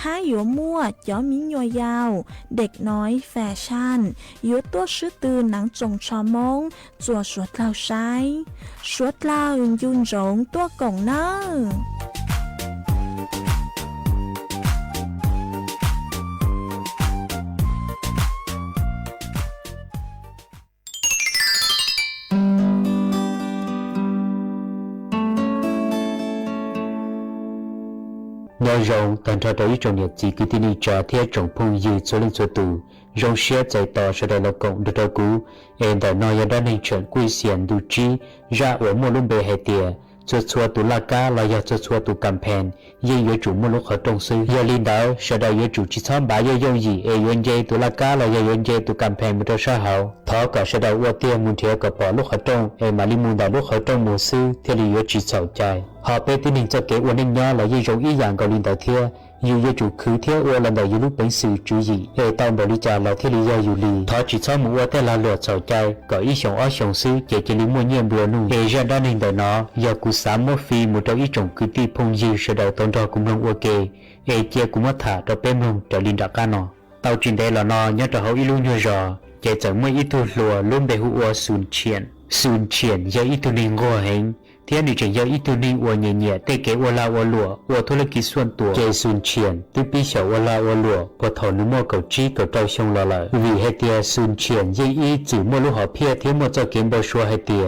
ห้ายัวมัวย้อนมิ้นยัวยาวเด็กน้อยแฟชั่นยัวตัวชื่อตือหนังจงชอมงจัวสวดเล่าชายสวดเล่ายุนจงตัวกงเนอnhờ rồng tận ra tới trong nhật chỉ cứ tin trả theo trong phong dư số lên số tù rồng xe chạy tỏ sau đây là cộng được đầu cú em đã nói ra nên chuyện quy xiển đủ chi ra ở một lúc bề hệ tiề chua tù la cá là do chua tù cầm phèn dây yếu chủ một lúc ở trong sư do linh đạo sau đây yếu chủ chỉ xóm bả yêu gì yếu dây tù la cá là yếu dây tù cầm phèn một trong xã hậu thọ cả sau đây ua tiền muốn theo cả bỏ lúc ở trong em mà linh muốn đạo lúc ở trong mùa sư theo lý yếu chỉ sầu chạy họ bé tin hình cho kế ua nên nhớ là dây rồng ý dạng cầu linh đạo theo yêu chủ khứ theo ua lần đầu yêu lúc bánh sự chú gì tao bảo đi trả là theo lý do yêu lì thọ chỉ xóm một ua theo là lựa sầu chạy có ý sống ở sống sư chỉ lý mua nhiệm bùa nụ ra đa nên đạo nó do cú sám một phi một trong ý trồng cứ ti phong dư sau đầu tôn trò cùng lòng ok chia cũng mất thả cho bém lòng trở linh đặc ca nọ tao chuyện đây là nó nhớ cho hậu ý luôn nhớ rõ chạy chẳng mấy ít thu lùa luôn bề hụa sùn triển do ít thu nên ngô hành thế này chỉ do ít thu nên ua nhẹ nhẹ tê kế ua la ua lùa ua thôi là kỹ xuân tua chạy sùn triển từ pi xảo ua la ua lùa có thầu nước mua cầu chi cầu trâu sông lò lại vì hai tia sùn triển dây y chỉ mua lúc họ phe thế mua cho kiếm bao xua hai tia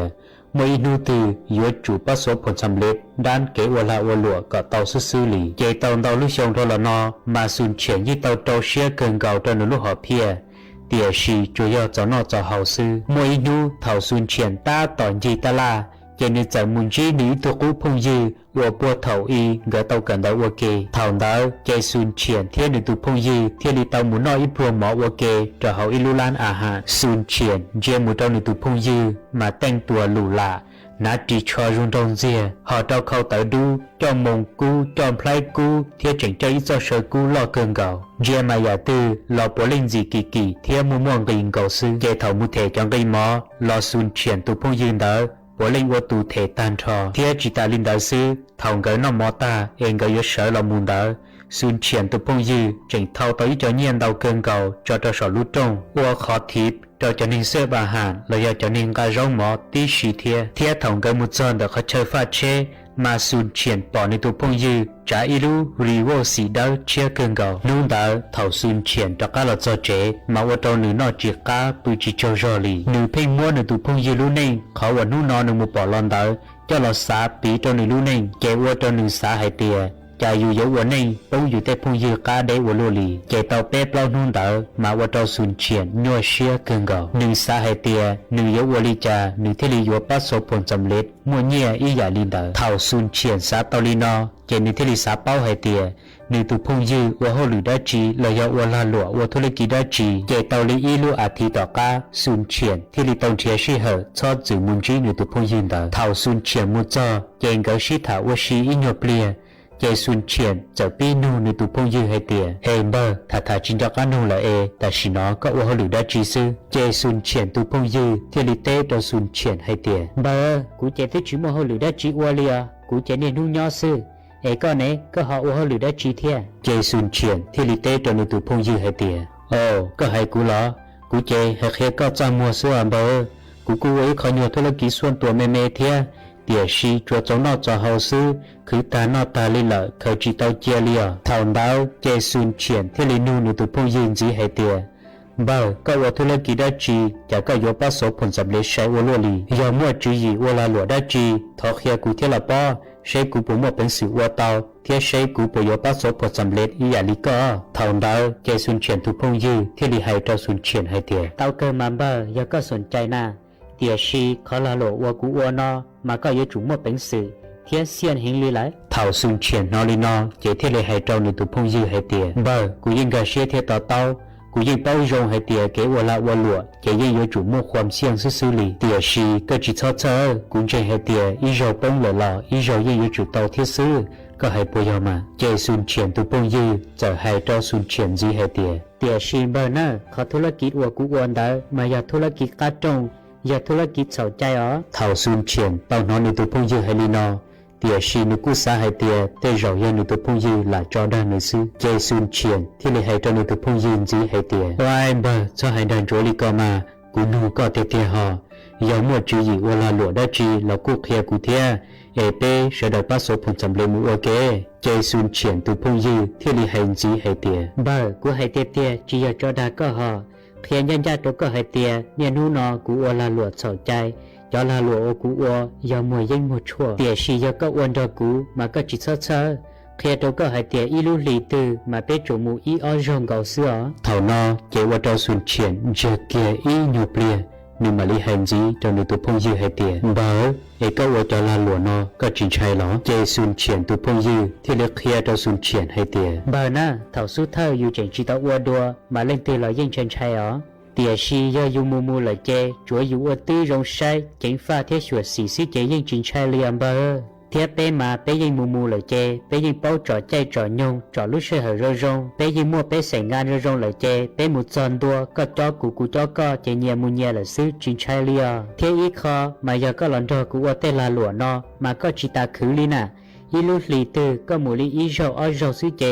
mỗi nu từ yếu chủ bắt số phần trăm lết đan kế ua la ua lụa cả tàu xử lý chạy tàu lúc sông đó là nó mà sùn triển như tàu trâu xe cần gạo cho nó lúc họ phe địa sĩ chủ yếu cho nó cho hậu sư mỗi nu thảo sùn triển ta tỏn gì ta la cho nên chẳng muốn chỉ lý thuộc cú phong dư ua bùa thảo y gỡ tàu cần đó ok thảo đó chạy sùn triển thiên được tụ phong dư thiên đi tàu muốn nói ít bùa mỏ ok cho hậu y lu lan hạ sùn triển dê một trong được tụ phong dư mà tên tua lù lạ nã chỉ cho rung đông dìa họ trao khâu tới đu cho mông cú cho play cú thiên chỉnh cho ít cho sợi cú lo cơn gạo dê mà giả tư lo bố linh gì kỳ kỳ thiên mua muôn gây gạo sư dê thảo mu thể cho gây mỏ lo sùn triển tụ phong dư đó bố linh vô tụ thể tan trò thiên chỉ ta linh đạo sư thảo gỡ nó mỏ ta em gỡ yếu sở lo mùn đó sùn triển tụ phong dư chỉnh thao tới cho nhiên đầu cơn gạo cho sở lút trong ua khó thịt cho nên sơ bà hàn là do cho nên cả rong mỏ tí xì thia thòng cái một chân được chơi pha chế mà xuân triển bỏในตัวพงยืtrả ilu rivoสีดาวเชียเกินเก่านุ่งดาวเท่าxuân triểnจากการเราจะเจมาว่าตอนนึงนอจีก้าปุจิโจจอลีนึงเพ่งมัวในตัวพงยืรู้ในเขาว่านุ่งนอนนึงมุปอลอนดาวเจ้าเราสาปีตอนนึงรู้ในแกว่าตอนนึงสาหายเตียจะอยู่เยอะวันนี้ต้องอยู่แต่พงยืก้าได้วันลุลีแกเต่าเป๊ะเปล่านุ่งดาวมาว่าตอนสุ่นเฉียนยัวเชียเกินเก่าหนึ่งสาหายเตียหนึ่งเยอะวันลีจาหนึ่งที่ลียัวปัสโซผลสำเร็จมัวเงียอีหยาลินดาวเท่าสุ่นเฉียนสาเตาลีนอแกหนึ่งที่ลีสาเป้าหายเตียหนึ่งตัวพงยืว่าเขาหรือได้จีเลยยาว่าลาหลวว่าธุรกิจได้จีแกเตาลีอีลูอาทิต่อก้าสุ่นเฉียนที่ลีตรงเทียชีเหอชอบจื่อมุนจีหนึ่งตัวพงยืนดาวเท่าสุ่นเฉียนมุจอแกงเกาชีถาว่าชีอีหยบเปลี่ยใจสุนเฉียนจะปีนูในตัวพงยืให้เตียเฮมเบอร์ถ้าจินตนานูละแต่ชินอก็ว่าเขาหรือได้จีซื้อใจสุนเฉียนตัวพงยืที่ลิเต้ตัวสุนเฉียนให้เตียเบอร์กูเจที่ชิมว่าเขาหรือได้จีวัวเลียกูเจเนี่ยนุ่งย่อซื้อก็เนี่ยก็เขาว่าเขาหรือได้จีเทียใจสุนเฉียนที่ลิเต้ตัวในตัวพงยืให้เตียโอ้ก็ให้กูเหรอกูเจให้เคก็จำมัวซื้อเบอร์กูไว้ขอหยุดธุรกิจส่วนตัวเมเทียเดี๋ยวชีจัวจงนอกจะเฮาซื้อคือตานอตาลิละเขาจีเตาเจียเลียทาวดาวเจซุนเฉียนที่ลินูในตัวพงยืนจีให้เตียบ่าวก็ว่าธุรกิจได้จีจะก็ยกประสบผลสำเร็จใช้วัวลลียอมมั่วจีอีวัวลาหลวได้จีทอเคียกูเทียละป้อใช้กูปุ่มว่าเป็นสื่อวัวเตาเทียใช้กูปยกประสบผลสำเร็จอียาลิก็ทาวดาวเจซุนเฉียนตัวพงยืนที่ลิให้เจ้าซุนเฉียนให้เตียเตาเกิดมาบ่าวยาก็สนใจนะเตียชีเขาลาหลวว่ากูวัวนอmà có yếu chủ một bệnh sự thiên xiên hình lý lại thảo xuân triển nó lý nó chỉ thiết lệ hay trâu nữ tụ phong dư hay tiền bờ cú yên gà xe thiết tàu tàu cú yên bao rong hay tiền kế qua la qua lụa chỉ yên yếu chủ một khoam xiên xử lý tiền xì cơ chỉ cho chờ cũng chơi hay tiền ý rau bông lỡ lọ ý rau yên yếu chủ tàu thiết sư có hay bồi giờ mà chỉ xuân triển tụ phong dư giờ hay trâu xuân triển gì hay tiền tiền xì bờ nè khóธุรกิจว่ากูวันได้มาอยากธุรกิจกาจงอยากธุรกิจเสาใจอ๋อเท่าซุนเฉียนเป่านอนในตัวพงยืให้ลีนอเตียชีนุกุสาให้เตียเตจอยในตัวพงยืหลายจอด้านในซื้อเจซุนเฉียนที่เลยให้เจ้าในตัวพงยืจีให้เตียวายเบอร์จะให้ดันโจลีก็มากูนูก็เตียหอยอมมั่วจีอีเวลาหลวได้จีแล้วกูเคลียกูเทียเป้เสด็จประสบผลสำเร็จมือโอเคเจซุนเฉียนตัวพงยืที่เลยให้จีให้เตียเบอร์กูให้เตียจีอยากจอดาก็หอเพียงยันญาติก็ให้เตียเนี่ยนู่นอกูอลาหลวดสนใจยอลาหลวดกูอยอมวยยิ่งมัวชั่วเตียชียก็วันดอกูมาก็จิตเชื่อเพียตัวก็ให้เตียอีลูลีตือมาเป็นจมูกอีอ้อจงเก่าเสือเท่านอเจว่าเราสุนเฉียนเจเกียอีหนูเปลี่ยนี่มาลิหันจีจนในตัวพงยืให้เตียเบอก็ว่าจะลาหลวดนอก็จริงใช่หรอเจสุนเฉียนตัวพงยืที่เลือกเคลียเราสุนเฉียนให้เตียเบอน่ะเท่าสู้เธออยู่เจงจีตอวัวดัวมาเล่นตีเรายิ่งเชนใช่หรอเตียชียาอยู่มูเลยเจจัวอยู่ว่าตื้อรงใช้เจงฟ้าเทียชวดสีสิเจยิ่งจริงใช่เลียมเบอเทียเป้มาเป้ยิ่งมูเลยเจเป้ยิ่งเป้าจ่อใจจ่อยงจ่อลุเชื่อเหอรงเป้ยิ่งมัวเป้ใส่งานรงเลยเจเป้หมุดจอนตัวก็จ่อกูจ่อก็เจเนียมุเนียเลยซื้อจริงใช่เลียเทียอีคอมายาก็หลอนดอกูว่าเตลาหลวนอมาก็จิตาคือลีน่ะอีลูลีตือก็มูลีอีโจอ้อโจซื้อเจ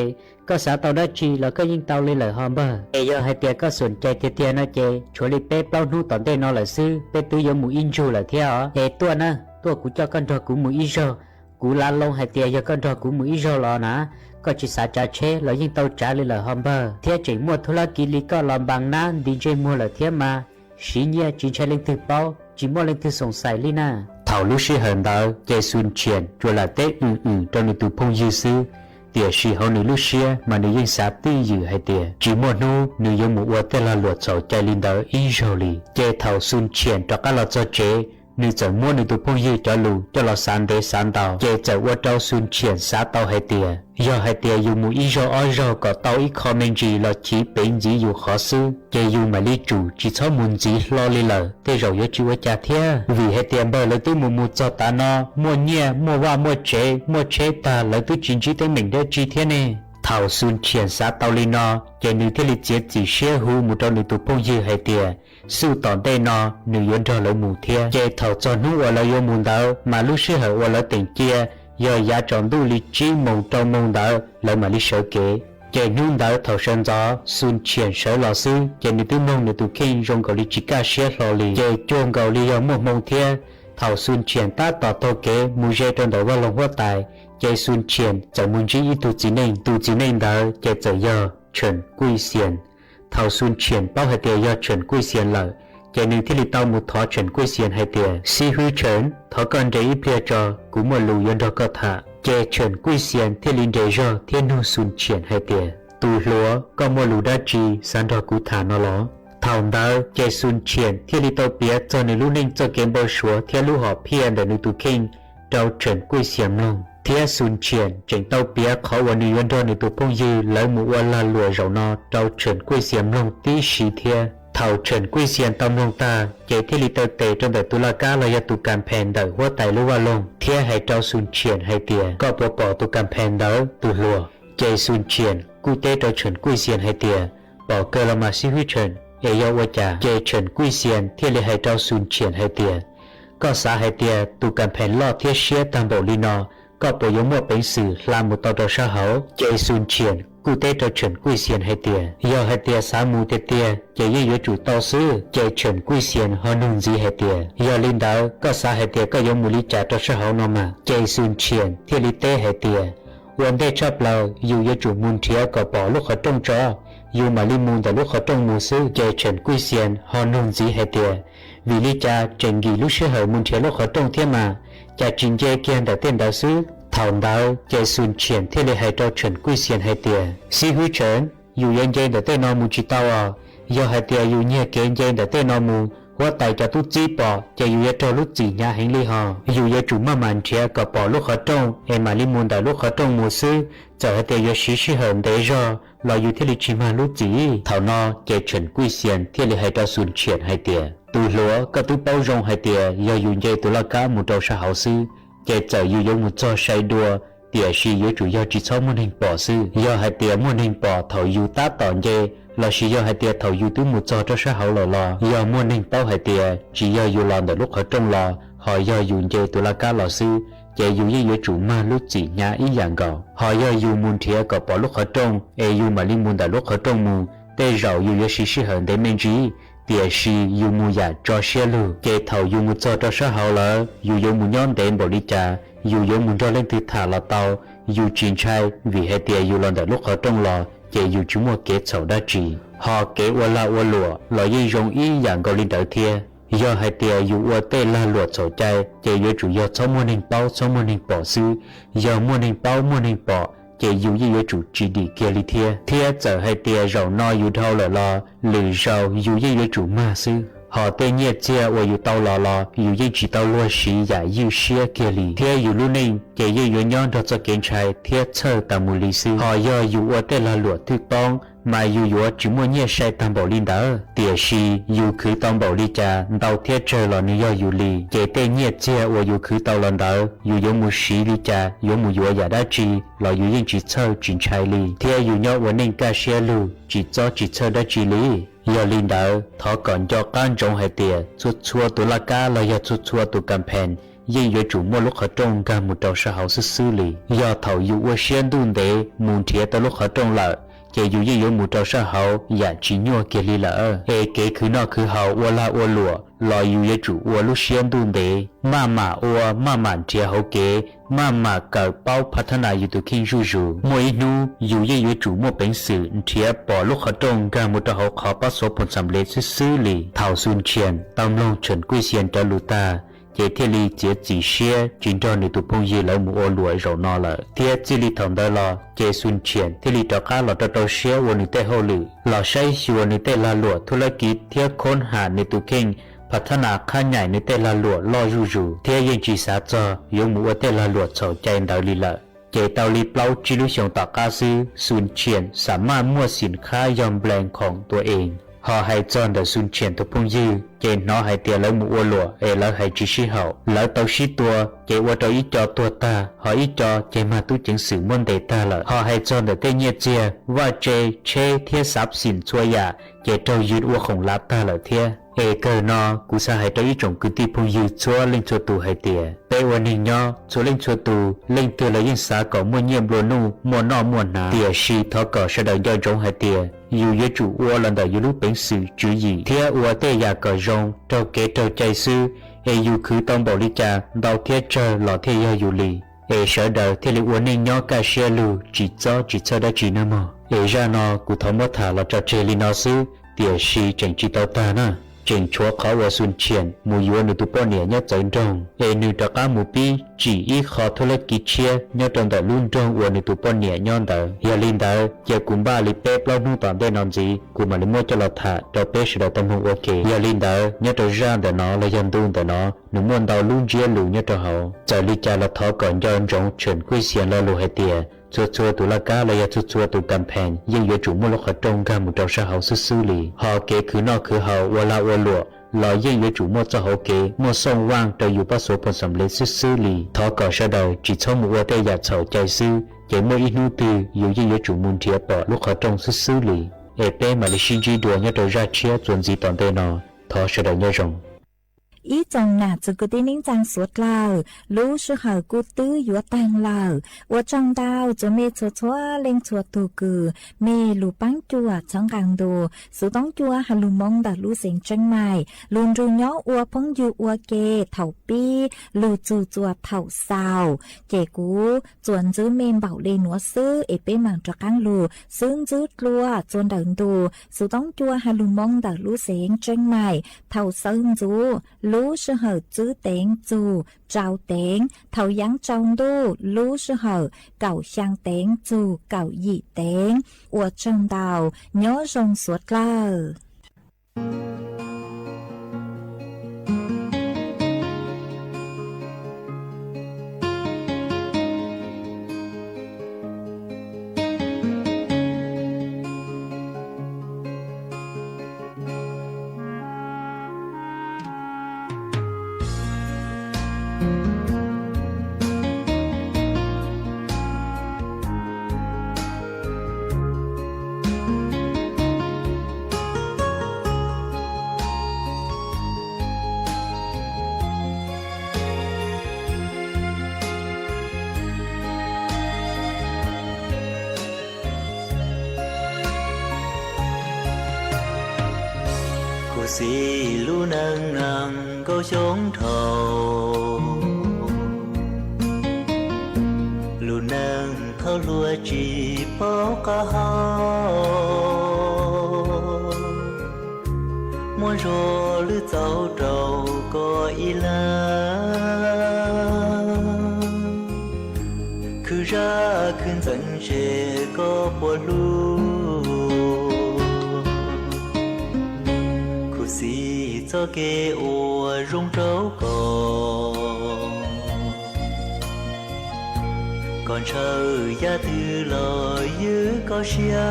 ก็สาเตาได้จีแล้วก็ยิ่งเตาเลยเหรอฮอมเบอร์ยอให้เตียก็สนใจเตียนะเจชวลิเป้เป้านู่ตอนเต้นอเลยซื้อเป้ตื้อยมูอินจูเลยเที่ยวตัวนะตัวกูจะกันดอกูมูอิโจกูลาลงให้เตียยกันดอกูมูอิโจรอนะก็จิสาจ่าเชแล้วยิ่งเตาจ่าเลยเหรอฮอมเบอร์เที่ยจิมัวธุรกิจลีก็ลำบางนะดีเจมัวเลยเที่ยมาสีเนี่ยจิใช้เล่นถือเป้าจิมัวเล่นถือสงสัยลีน่าเท่าลูกชีเหินดาวเจซุนเฉียนจัวละเต้ตอนในตัวพงยืซื้อเตียชีเขาหนึ่งลูกเชียมาหนึ่งยิ่งสาบตีอยู่ให้เตียจีมัวนูหนึ่งยังหมู่วัวแต่ละหลวดเสาใจลินดาอีโจลีเจเท่าซุนเฉียนจากการเราจะเจหนึ่งจะมัวหนึ่งตัวพงยืจะลูจะเราสันเดสันดาวเจจะว่าเจ้าซุนเฉียนสาเตาให้เตียยอให้เตียอยู่หมู่อีโจอ้อโจก็เตาอีคอมเมนจีเราชีเป็นจีอยู่ขอซื้อเจอยู่มาลิจูจีชอบมุนจีรอเลยเลยแต่เราอยากจีว่าจะเทียวิให้เตียเบอร์เลยตัวมูจอตานอมัวเนี่ยมัวว่ามัวเชตาเลยตัวจินจีตัวเหม่งได้จีเทียเน่เท่าซุนเฉียนสาเตาลีนอเจนึที่ลิเจียจีเชี่ยหูมูตอนหนึ่งตัวพงยืให้เตียสู้ตอนได้นอหนึ่งยนต์เราหมู่เทียเจเท่าจอนู้ว่าเราโยมุนดาวมาลุเชื่อเหรอว่าเราติงเจียยอยาจอมดูลิจีมงตองมงดาวเรามาลิเสือเก๋เจนุ่นดาวเท่าเชิญจ้าซุนเฉียนเสือหล่อซื้อเจนึตัวมงในตัวเข่งจงเกาหลีจิก้าเชี่ยหล่อลีเจจงเกาหลียอมมงเทีย thảo xuân triển ta tỏ tô kế mù dê trong đầu vào lòng hoa tài chạy xuân triển chẳng muốn chỉ tu chỉ nên đó chạy trở giờ chuẩn quy xiên thảo xuân triển bao hệ tiền do chuẩn quy xiên lợi chạy nên thiết lý tao một thọ chuẩn quy xiên hay tiền si hư chuẩn thọ còn để ít bia cho cũng một lù yên đó có thả chạy chuẩn quy xiên thiết lý để cho thiên nu xuân triển hay tiền tu lúa có một lù đa trì san đó cú thả nó ló thảo đó chạy xuân triển thiết lý tao bia cho nên lúc ninh cho kiếm bao số thiết lũ họ phiền để nu tu kinh trao chuẩn quy xiên luôn thiết xuân triển chỉnh tàu bia khóวันนี้วันดอนในตัวพงยืแล้วมัวลาลัวเรานอเราเฉินกุ้ยเสียมลงตีสีเทียเท่าเฉินกุ้ยเสียนตำลงตาเจที่ลิเตอร์เตจนแต่ตุลาการระยะตุการแผ่นเดาหัวไตหรือว่าลงเทียให้เจ้าซุนเฉียนให้เตียก็ปปตุการแผ่นเดาตุลัวเจซุนเฉียนกูเตเจ้าเฉินกุ้ยเสียนให้เตียปอเกลมาซิวิเฉินเอยาวจาเจเฉินกุ้ยเสียนเทียเลยให้เจ้าซุนเฉียนให้เตียก็สาให้เตียตุการแผ่นล่อเทียเชียตามโบลีนอก็ปยมว่าเป็นสื่อลามุตตอชาเขาเจซุนเฉียนกูเตจะเฉินกุ้ยเซียนให้เตียยอให้เตียสามูเตียเจยี่ยจู่ต่อซื้อเจเฉินกุ้ยเซียนฮอนุนจีให้เตียยอลินดาวก็สาให้เตียก็ยมุลิจ่าตอชาเขานอมาเจซุนเฉียนที่ลิเตให้เตียวันได้ชอบเราอยู่ยจู่มุนเทียก็ปอลูกเขาต้องจออยู่มาลิมูนแต่ลูกเขาต้องมูซื้อเจเฉินกุ้ยเซียนฮอนุนจีให้เตียวิลิจ่าเจงกีลูกเชื่อเหมุนเทียลูกเขาต้องเทียมาจะจินเจเกียนแต่เต้นดาวซื้อthảo đạo chạy xuân triển thế lệ hai trò chuẩn quy xiên hai tiền si hư chuẩn dù yên dây để tên nó mù chỉ tao à do hai tiền dù nhẹ kế dây để tên nó mù hóa tài cho tút chi bỏ chạy dù yên trò lúc chỉ nhà hành ly hò dù yên chủ mà màn chia cả bỏ lúc khó trông em mà li môn đã lúc khó trông mù sư giờ hai tiền do xí hởm để do lo dù thế lệ chỉ mà lúc chỉ thảo nó chạy chuẩn quy xiên thế lệ hai trò xuân triển hai tiền tu lúa cả tu bao rong hai tiền do dù dây tu la cá một trâu sa hảo sư chạy trở yêu giống một trò say đua tỉa xì yếu chủ do chỉ sau môn hình bỏ sư do hai tỉa môn hình bỏ thầu yêu tá tòn dê là xì do hai tỉa thầu yêu tứ một trò cho sa hậu lò do môn hình bao hai tỉa chỉ do yêu làm được lúc ở trong lò họ do yêu dê tụ la cá lò sư chạy yêu yếu chủ ma lúc chỉ nhá ý dạng gò họ do yêu môn thiệt có bỏ lúc ở trong yêu mà linh môn đã lúc ở trong mù tê rau yêu xì hơn để men trí tỉa xì yêu mù giả cho xe lù chạy thầu yêu một trò cho sa hậu lò yêu mù nhon đến bỏ đi trà yêu muốn cho lên từ thả là tàu yêu chiến trai vì hai tia yêu lần đã lúc ở trong lò chạy yêu chúng một kế sầu đa trì họ kế ua lụa lò dây rong y dạng cầu lên đảo thia do hai tia yêu ua tê la lụa sầu trai chạy yêu chủ do sáu môn hình bỏ sư do môn hình bỏ chạy yêu chủ chỉ đi kia li thia giờ hai tia rau no yêu thâu lò lử rau yêu chủ ma sư họ tên nhiệt chia và yêu tàu lò yêu dây chỉ tàu lúa xí giả yêu xía kia lì theo yêu luôn nên chỉ yêu nhon đó cho kiến trai theo chờ tạm một lý sư họ do yêu ở tên là lúa thứ bông mà yêu chỉ muốn nhiệt say tam bảo linh đó tiệt xí yêu cứ tam bảo li cha tàu theo chờ là nếu yêu lì chỉ tên nhiệt chia và yêu cứ tàu lần đó yêu một xí li cha yêu một yêu giả đã chi là yêu dây chỉ chờ chính trai lì theo yêu nhon và nên ca xía lù chỉ chờ đã chi lì do linh đạo thọ còn cho can trong hai tiền chút chua tụ la cá là do chút chua tụ campaign dây do chủ mua lúc ở trong cả một trò xã hội xử lý do thầu dụ qua xuyên đun để muốn thiệt tới lúc ở trong là chỉ dụ dây một trò xã hội giả chỉ nhua kia li là kế cứ nó cứ hậu qua la qua lụa lo dụ dây chủ qua lúc xuyên đun để mà màn thiệt hậu kế mà cờ bao phát triển yêu từ kinh rủ mỗi nu dụ dây chủ mua bánh sứ thiệt bỏ lúc ở trong cả một trò hậu khó bắt số phần sắm lệ xử lý thảo xuân triển tam long chuẩn quy xiên cho lũ ta chế thiên lý chế chỉ xe chính cho người tụ phong gì lại một ô lụa rau no là thiết chỉ lý thằng đó là chế xuân triển thiên lý cho cá là cho xe của người tây hậu lử là say của người tây là lụa thu lấy kỹ thiết khôn hà người tụ kinh phát triển khá nhảy người tây là lụa lo rủ thiết yên chỉ sát cho dùng một tây là lụa chậu chạy đào lý lợi chế tàu lý bao chỉ lưu xong tạo cá sư xuân triển sẵn mà mua xin khá dòng blendของตัวเองhọ hay chọn để xuân triển tập phong dư chế nó hay tiền lấy một ô lụa lấy hay chỉ sĩ hậu lấy tàu sĩ tua chế qua tàu ít cho tua ta họ ít cho chế mà tu chứng sử môn đề ta là họ hay chọn để tên nhiệt chia và chế thiết sắp xin chua ya chế trâu dư ua khổng láp ta là thiết cơ nó cú sa hay tàu ít trồng cứ ti phong dư chua lên chua tù hay tiền bé quan hình nhau chua lên chua tù lên từ lấy những xã có mua nhiệm luôn nu mua nọ mua ná tiền sĩ thọ cỏ sẽ đợi do trồng hay tiền yêu với chủ ua lần đầu yêu lúc bánh sử chữ gì thiết ua tê ya cỏ rong trâu kế trâu chạy sư อยู่คือต้องบริจาคเราเทียเจอหล่อเทียอยู่ลีsợ đời thì liệu uốn nên nhỏ cả xe lù chỉ cho đã chỉ nè mà ra nó cụ thấu mất thả là cho chơi li nó xứ tiệt si chẳng chỉ tao ta nè chẳng chúa khó và xuân triển mùi yuan được tụ bao nhiêu nhất tới trong nữ đặc cá mù pi chỉ ít khó thôi là kỹ chia nhớ trong đời luôn trong uốn được tụ bao nhiêu nhon đời giờ linh đời giờ cùng ba li pe bao nu toàn bên làm gì cụ mà lấy mua cho lọt thả cho pe sẽ tâm hồn ok giờ linh đời nhớ trong ra đời nó là dân tuôn đời nó nếu muốn đầu luôn chia lù nhớ trong hậu giờ li cha là thọ còn do trong chuyển quy xiên lo lù hay tiền chua tụ la cá là chua tụ cầm phèn nhưng giữa chủ mua lộc ở trong ga một trâu sa hậu sư lì họ kế cứ nó cứ hậu qua la qua lụa lò nhưng giữa chủ mua cho hậu kế mua sông vang trời dù bắt số phần sầm lên sư lì thọ cỏ sa đời chỉ cho một qua tay giặt sầu chạy sư chạy mua ít nu từ dù giữa chủ muốn chia bỏ lúc ở trong sư lì pe mà lấy xin chỉ đùa nhớ trời ra chia chuẩn gì toàn tay nó thọ sa đời nhớ rồng ý chồng nà chỉ có tin những trang suốt lao lũ sư hở cú tứ yếu tăng lao ở trong đào cho mê chúa lên chúa tù cử mê lũ bắn chùa trong càng đồ sự tống chùa hà lù mong đã lũ sinh chân mài luôn ru nhỏ ua phong yu ua kê thầu pi lù chù chùa thầu sao kẻ cú chuẩn giữ mê bảo lên núa sư ế bế mảng cho càng lù xương giữ lùa chuẩn đợn đồ sự tống chùa hà lù mong đã lũ sinh chân mài thầu sơn dù lũ sư hở chữ tiếng dù trao tiếng thầu giáng trong đô lũ sư hở cầu sang tiếng dù cầu dị tiếng ở trong đào nhớ rong suốt la xì lu nâng nâng câu chống thầu lu nâng thâu lúa chỉ bao cả hao muốn rồi lư dấu trầu có ý là cứ ra khuyên dẫn trẻ có bộ lu xì cho kê ua rung trấu còn chờ gia tư lời như có xia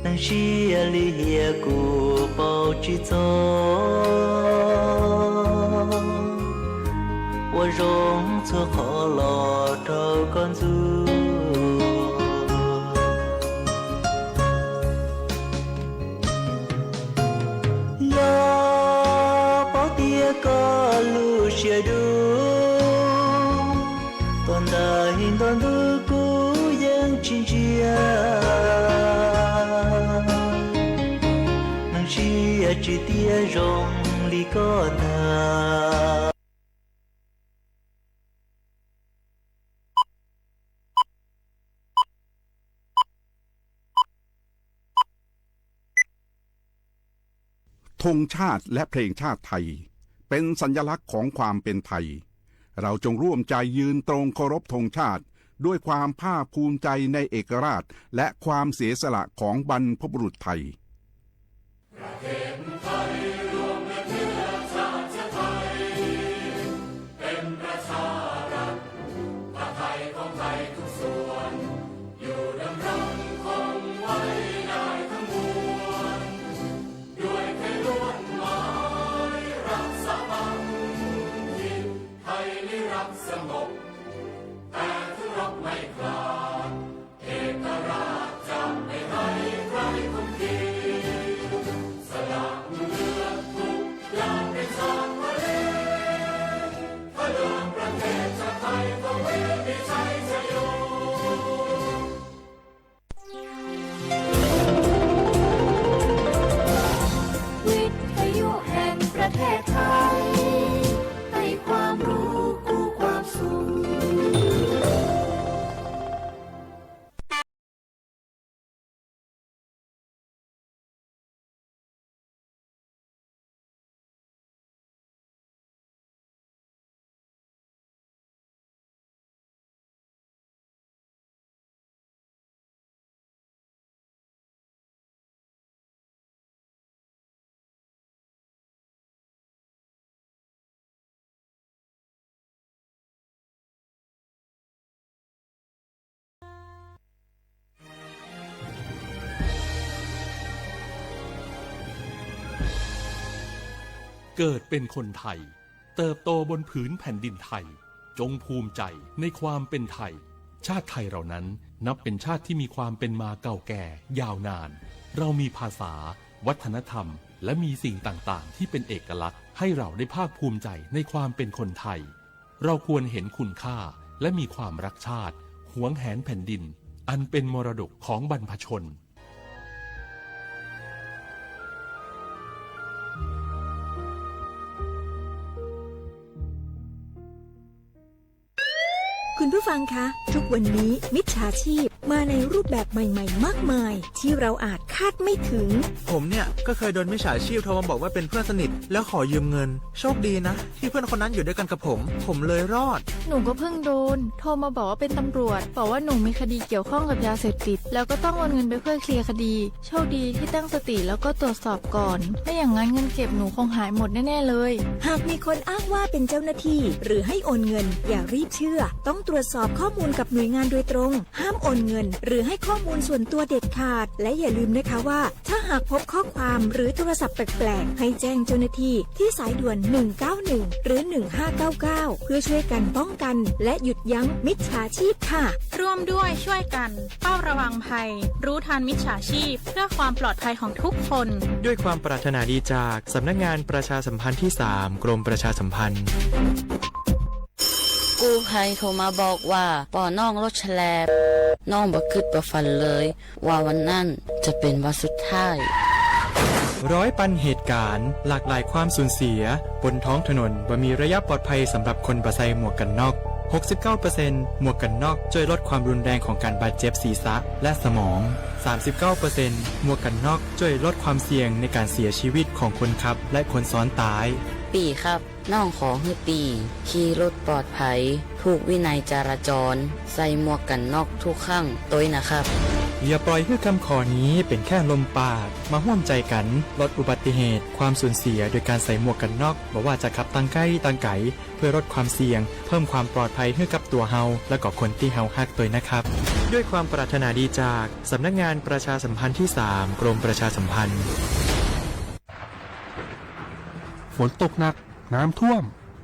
nâng xia li hia của bao chi cho ua rung cho khó lò trâu con du có lu chia đu toàn đời toàn đu cũ dân chín chia nang chia chỉ tia rong li có taธงชาติและเพลงชาติไทยเป็นสัญลักษณ์ของความเป็นไทยเราจงร่วมใจยืนตรงเคารพธงชาติด้วยความภาคภูมิใจในเอกราชและความเสียสละของบรรพบุรุษไทยประเทศไทยรวมและเชื้อชาติไทยเป็นประชารัฐผ้าไทยของไทยทุกส่วนอยู่ดำรงคงไว้ได้ทั้งมวลด้วยไทยล้วนหมายรักษาบังทิศไทยนิรักสงบแต่ทุรบไม่คลาดเอกราชจะไม่ให้ใครคุมขีสละเลือดทุกอย่างเป็นชาติทะเลพระเดิมประเทศชาติไทยก็เวทีชัยชโยวิท เกิดเป็นคนไทยเติบโตบนผืนแผ่นดินไทยจงภูมิใจในความเป็นไทยชาติไทยเรานั้นนับเป็นชาติที่มีความเป็นมาเก่าแก่ยาวนานเรามีภาษาวัฒนธรรมและมีสิ่งต่างๆที่เป็นเอกลักษณ์ให้เราได้ภาคภูมิใจในความเป็นคนไทยเราควรเห็นคุณค่าและมีความรักชาติหวงแหนแผ่นดินอันเป็นมรดกของบรรพชน คุณผู้ฟังคะทุกวันนี้มิจฉาชีพมาในรูปแบบใหม่ๆมากมายที่เราอาจคาดไม่ถึงผมเนี่ยก็เคยโดนมิจฉาชีพโทรมาบอกว่าเป็นเพื่อนสนิทแล้วขอยืมเงินโชคดีนะที่เพื่อนคนนั้นอยู่ด้วยกันกับผมเลยรอดหนูก็เพิ่งโดนโทรมาบอกว่าเป็นตำรวจบอกว่าหนูมีคดีเกี่ยวข้องกับยาเสพติดแล้วก็ต้องโอนเงินไปเพื่อเคลียร์คดีโชคดีที่ตั้งสติแล้วก็ตรวจสอบก่อนไม่อย่างนั้นเงินเก็บหนูคงหายหมดแน่ๆเลยหากมีคนอ้างว่าเป็นเจ้าหน้าที่หรือให้โอนเงินอย่ารีบเชื่อต้องตรวจสอบข้อมูลกับหน่วยงานโดยตรงห้ามโอนเงินหรือให้ข้อมูลส่วนตัวเด็ดขาดและอย่าลืมนะคะว่าถ้าหากพบข้อความหรือโทรศัพท์แปลกๆให้แจ้งเจ้าหน้าที่ที่สายด่วน191หรือ1599เพื่อช่วยกันป้องกันและหยุดยั้งมิจฉาชีพค่ะร่วมด้วยช่วยกันเฝ้าระวังภัยรู้ทันมิจฉาชีพเพื่อความปลอดภัยของทุกคนด้วยความปรารถนาดีจากสำนักงานประชาสัมพันธ์ที่3กรมประชาสัมพันธ์กู้ภัยโทรมาบอกว่าป่อน้องรถแฉลบน้องบ่คิดบ่ฝันเลยว่าวันนั้นจะเป็นวันสุดท้ายร้อยปันเหตุการณ์หลากหลายความสูญเสียบนท้องถนนบ่มีระยะปลอดภัยสำหรับคนบ่ใส่หมวกกันน็อก 69% หมวกกันน็อกช่วยลดความรุนแรงของการบาดเจ็บศีรษะและสมอง 39% หมวกกันน็อกช่วยลดความเสี่ยงในการเสียชีวิตของคนขับและคนซ้อนท้ายปีครับน้องขอให้ปีขี่รถปลอดภัยถูกวินัยจราจรใส่หมวกกันน็อกทุกครั้งโดยนะครับอย่าปล่อยให้คำขอนี้เป็นแค่ลมปากมาร่วมใจกันลดอุบัติเหตุความสูญเสียโดยการใส่หมวกกันน็อกบอกว่าจะขับตั้งใกล้ตั้งไกลเพื่อลดความเสี่ยงเพิ่มความปลอดภัยให้กับตัวเฮาและก็คนที่เฮาฮักตัวนะครับด้วยความปรารถนาดีจากสำนักงานประชาสัมพันธ์ที่3กรมประชาสัมพันธ์ฝนตกหนักน้ำท่วม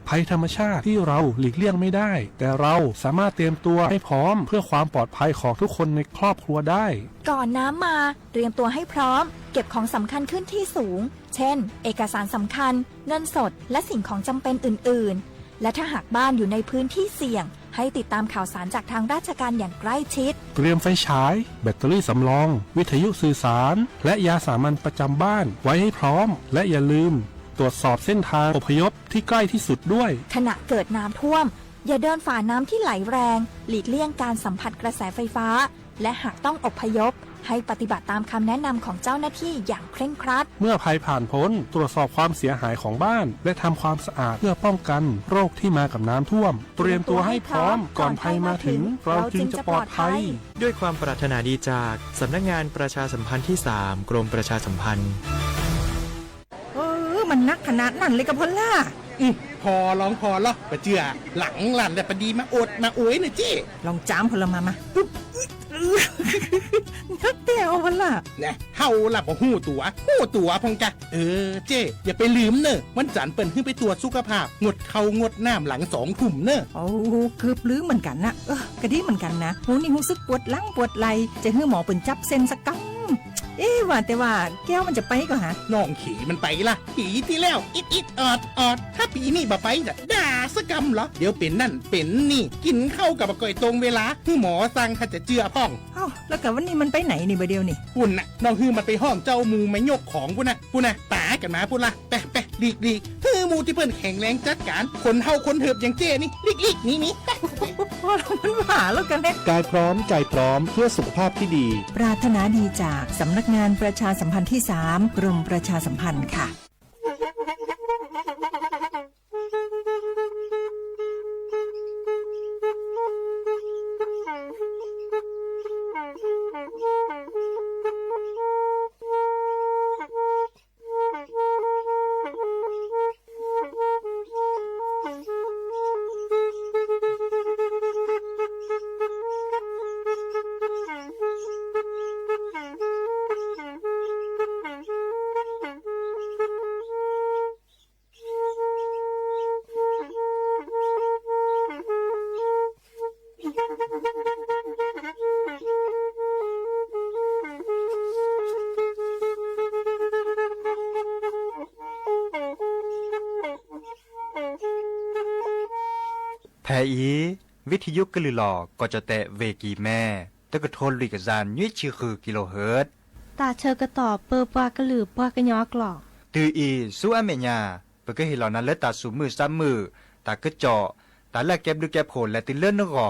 ภัยธรรมชาติที่เราหลีกเลี่ยงไม่ได้แต่เราสามารถเตรียมตัวให้พร้อมเพื่อความปลอดภัยของทุกคนในครอบครัวได้ก่อนน้ำมาเตรียมตัวให้พร้อมเก็บของสำคัญขึ้นที่สูงเช่นเอกสารสำคัญเงินสดและสิ่งของจำเป็นอื่นๆและถ้าหากบ้านอยู่ในพื้นที่เสี่ยงให้ติดตามข่าวสารจากทางราชการอย่างใกล้ชิดเตรียมไฟฉายแบตเตอรี่สำรองวิทยุสื่อสารและยาสามัญประจำบ้านไว้ให้พร้อมและอย่าลืมตรวจสอบเส้นทางอพยพที่ใกล้ที่สุดด้วยขณะเกิดน้ำท่วมอย่าเดินฝ่าน้ำที่ไหลแรงหลีกเลี่ยงการสัมผัสกระแสไฟฟ้าและหากต้องอพยพให้ปฏิบัติตามคำแนะนำของเจ้าหน้าที่อย่างเคร่งครัดเมื่อภัยผ่านพ้นตรวจสอบความเสียหายของบ้านและทำความสะอาดเพื่อป้องกันโรคที่มากับน้ำท่วมเตรียมตัวให้พร้อมก่อนภัยมาถึงเราจึงจะปลอดภัยด้วยความปรารถนาดีจากสำนักงานประชาสัมพันธ์ที่3กรมประชาสัมพันธ์มันนักขนาดนั้นเลยกับพอลล่าพอลองพอลอปะเจือหลังหลันแต่ปดีมาอดมาอวยหน่อยจี้ลองจามพลมานักเตี้ยวพอลล่าเนี่ยเฮาล่ะบ่หู้ตัวพงจ้ะเจ้อย่าไปลืมเนอะวันจันทร์เปิ้นขึ้นไปตรวจสุขภาพงดเข้างดน้ำหลัง2 ทุ่มเนอะโอ้เกือบลืมเหมือนกันนะกะดีเหมือนกันนะหูนี่รู้สึกปวดหลังปวดไหล่จะให้หมอเปิ้นจับเส้นสักกำว่าแต่ว่าแก้วมันจะไปก็หาน้องขี่มันไปล่ะปีที่แล้วอิดออดถ้าปีนี้บ่ไปจะด่าสกำเหรอเดี๋ยวเป็นนั่นเป็นนี่กินเข้ากับก่อยตรงเวลาที่หมอสั่งถ้าจะเจือพ่องแล้วกับวันนี้มันไปไหนนี่บ่เดียวนี่ปุ่นน่ะน้องฮือมันไปห้องเจ้ามูไม่ยกของปุ่นน่ะป๋ากันมาปุ่นล่ะไปลีกฮือมูที่เพิ่นแข็งแรงจัดการคนเฮาคนเถิบอย่างเจ้นี่ลีกนี่มันหาแล้วกันแน่กายพร้อมใจพร้อมเพื่อสุขภาพที่ดีปรารถนาดีจากสำนักงานประชาสัมพันธ์ที่3กรมประชาสัมพันธ์ค่ะ แพอีวิทยุกลือหลอกก็จะแตะเวกีแม่ตะกะโทนลิกซานยุ้ยชื่อคือกิโลเฮิรตซ์ตาเชอกระต่อเปอปากระหลือปากระยอกหลอกตืออีสู้อเมญาเปก็เห็นเหล่านั้นและตาสูมือซ้ำมือตากระเจาะตาแลกแก็บดูแก็บโผลและติเลื่อนนกอ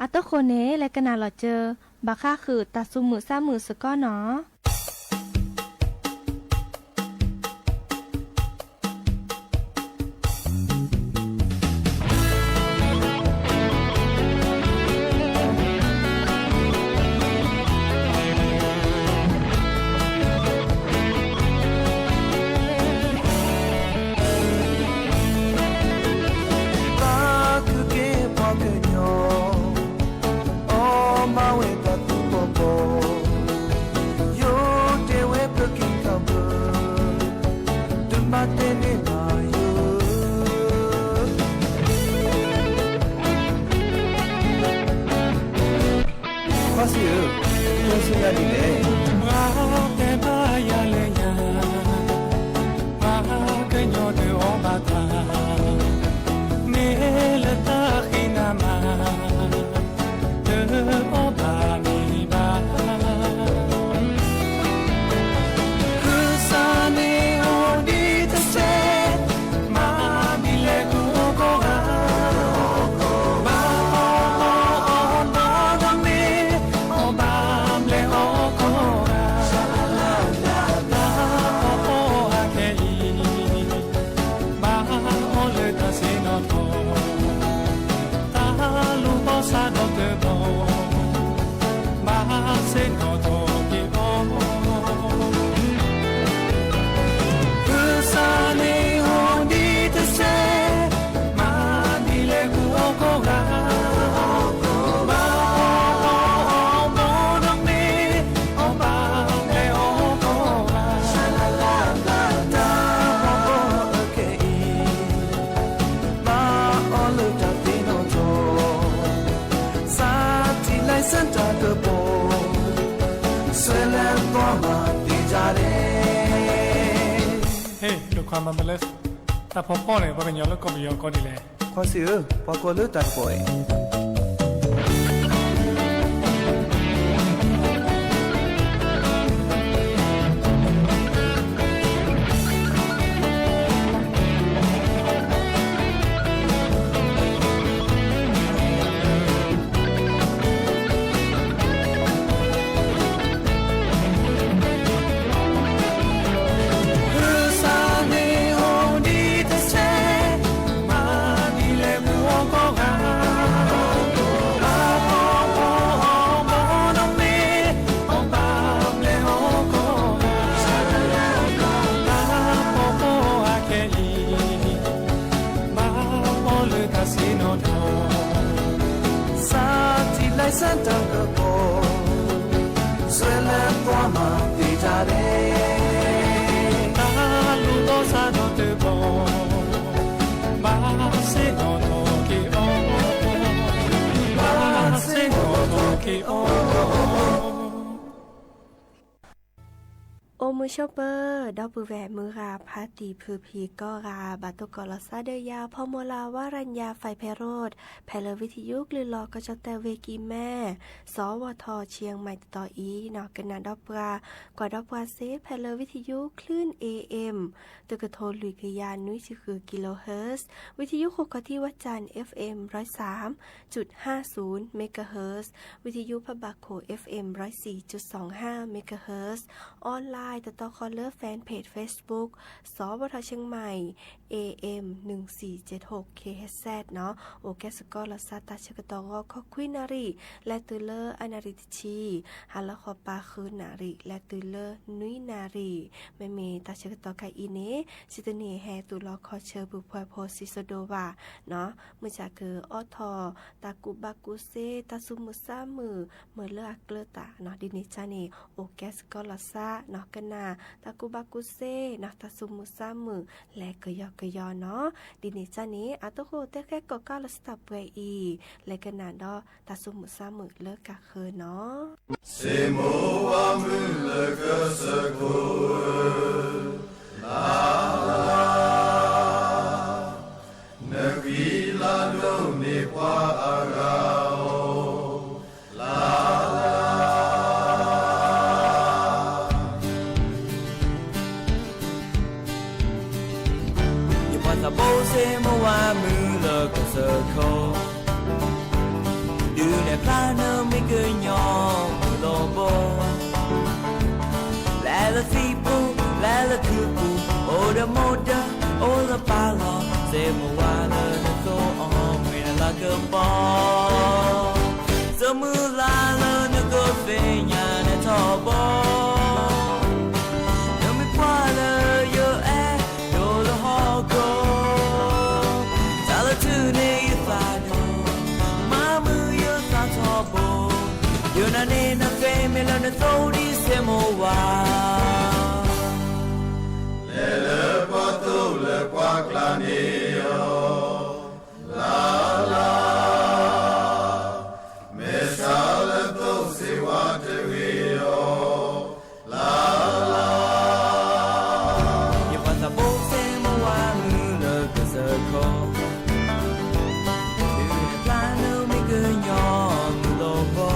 อัตโคเนและกนาหลอเจอบาค่าคือตาซุมือซ้ำมือสก้อเนาะความมันเป็นเลสแต่พอพ่อเนี่ยพอเป็นยอแล้วก็มียอก็ดีแลพอซื้อพอก็เลือกตัดป่วยโอมือชอปเปอร์ดอกบือแหวมือราพาตีพือพีก็ราบาตุกอลซาเดียาพอโมลาวารัญญาไฟไพโรดแพลวิทยุกลือลอกระจแต่เวกีแม่สวทเชียงใหม่ต่ออีนอกกันนาดอกปลากว่าดอกปลาเซฟแพลวิทยุคลื่น AM ตะกะโทลุยกยานนุ้ยคือกิโลเฮิรตซ์วิทยุโคกที่วัดจันทร์ FM 103.50 เมกะเฮิรตซ์วิทยุพบาโค FM 104.25 เมกะเฮิรตซ์ออนไลน์ต่อคอลเลอร์แฟนเพจ Facebook สวทเชียงใหม่ AM 1476 KHZ เนาะโอแกสกอลซาตาชกตอขอคุยนารีและตือเลอร์อนาริตชีฮัลละขอปาคืนนารีและตือเลอร์นุยนารีไม่มีตาชกตอไกอีเนสิตเนแฮตุลอคอเชอบุพโพซิโซโดวาเนาะเมื่อจากคือออทอตากุบากุเซตาซุมุซามือเมื่อเลือกเกลือตาเนาะดินิจานีโอแกสกอลซาเนาะกันนาตากุบากุเซเนาะตาซุมุซามือและกยอกยอเนาะดินิจานีอัตโคเตแค่ก็ก้าวลสตับเวอีและกันนาดอตาซุมุซามือเลิกกะคือเนาะเซโมวามือเลิกสะโกลาลาเนวีลาโนเม ta bố sẽ mua hoa mưa lờ còn sờ khô đưa đẹp lá nơ mấy cười nhỏ mưa lô bô lẽ là phi bù lẽ là thư bù ô đơ mô đơ ô là ba lò sẽ mua hoa lờ nơ tô ô mình là cơ bò giờ mưa la lờ nơ cơ về nhà nè thò bò nơ mới qua lờ yêu em đồ là ho cô Yo na ne na fe me la na so di se mo wa Le le pa tu le pa kla ni yo La la Me sa le tu si wa te wi yo La la Yo pa ta bo se mo wa mu le ka sa ko Yo na plan no me ke nyo mu lo bo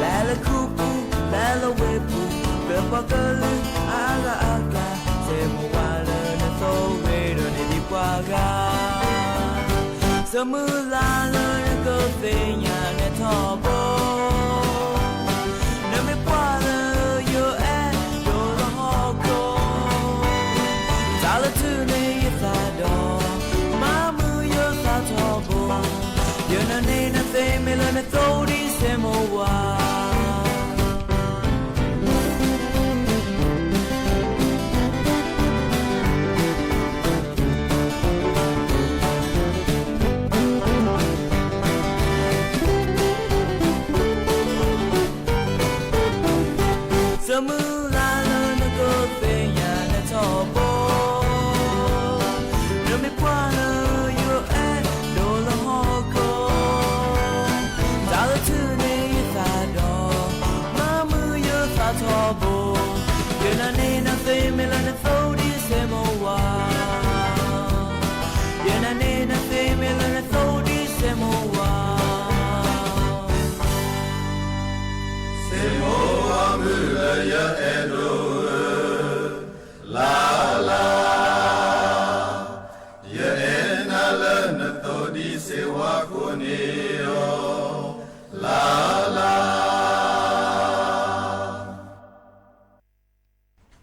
la kupu la wepu pepa kalu aga aga se mo wala na so we do ne di kwaga se mu la la na ko fe nya ne tho bo na me pa la yo e do la ho ko ta la tu ne sa do ma mu yo sa tho bo yo na ne na fe me la na so di se mo wa mưa la lơ nó có về nhà nó thò bò nó mới qua lơ yêu em đồ là ho cô ta là thứ này ta đò mà mưa yêu ta thò bò giờ nó này nó về mình là nó sâu đi xem màu hoa giờ nó này nó về mình là nó sâu đi xem màu hoa xem màu hoa mưa ya endo la la ya ena la na to di se wa ko ni yo la la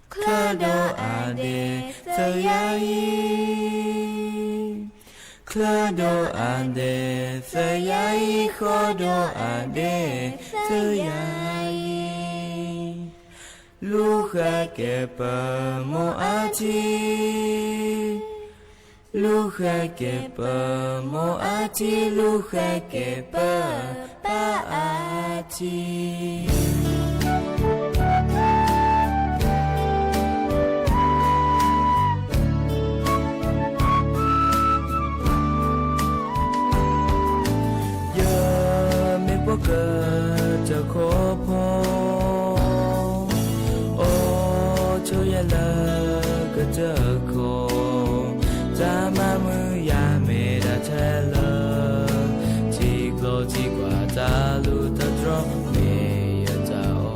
Clado ade sayai Clado ade sayai Clado ade sayai Luha ke pa mo ati Luha ke pa mo ati Luha ke pa ati Ya me boka cha ko po cho ya la ka cha ko za ma mu ya me da cha la chi klo chi kwa za lu ta dro me ya za o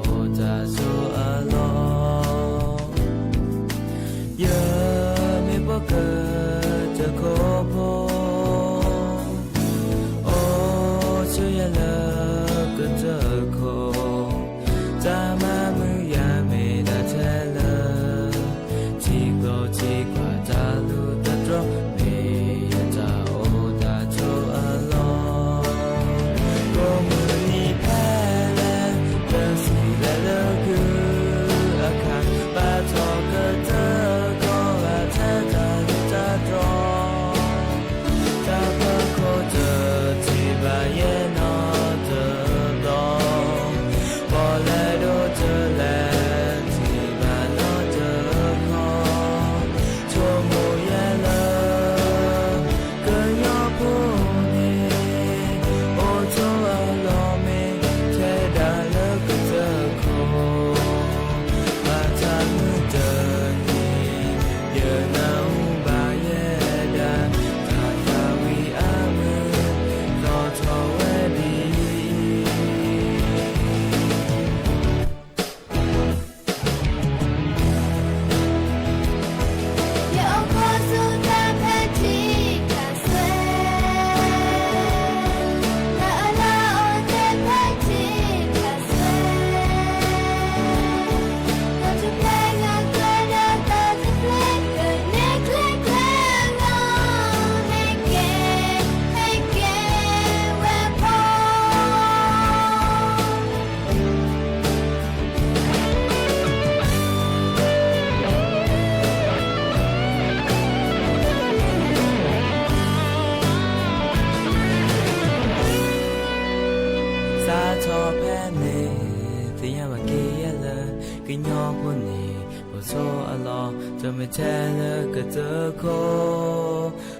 给鸟不你不错阿老这么切了个这口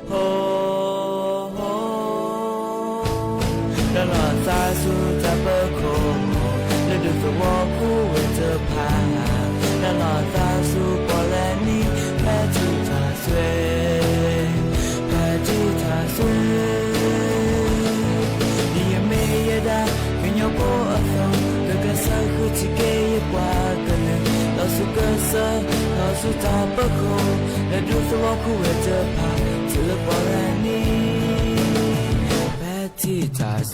哦让老大叔在门口那就是我苦为这怕让老大叔过来你拍吉他睡拍吉他睡你也没也的跟鸟不阿松哥哥生活只给一挂个人老鼠哥生老鼠找不口那就是我苦为这怕只过来你拍吉他睡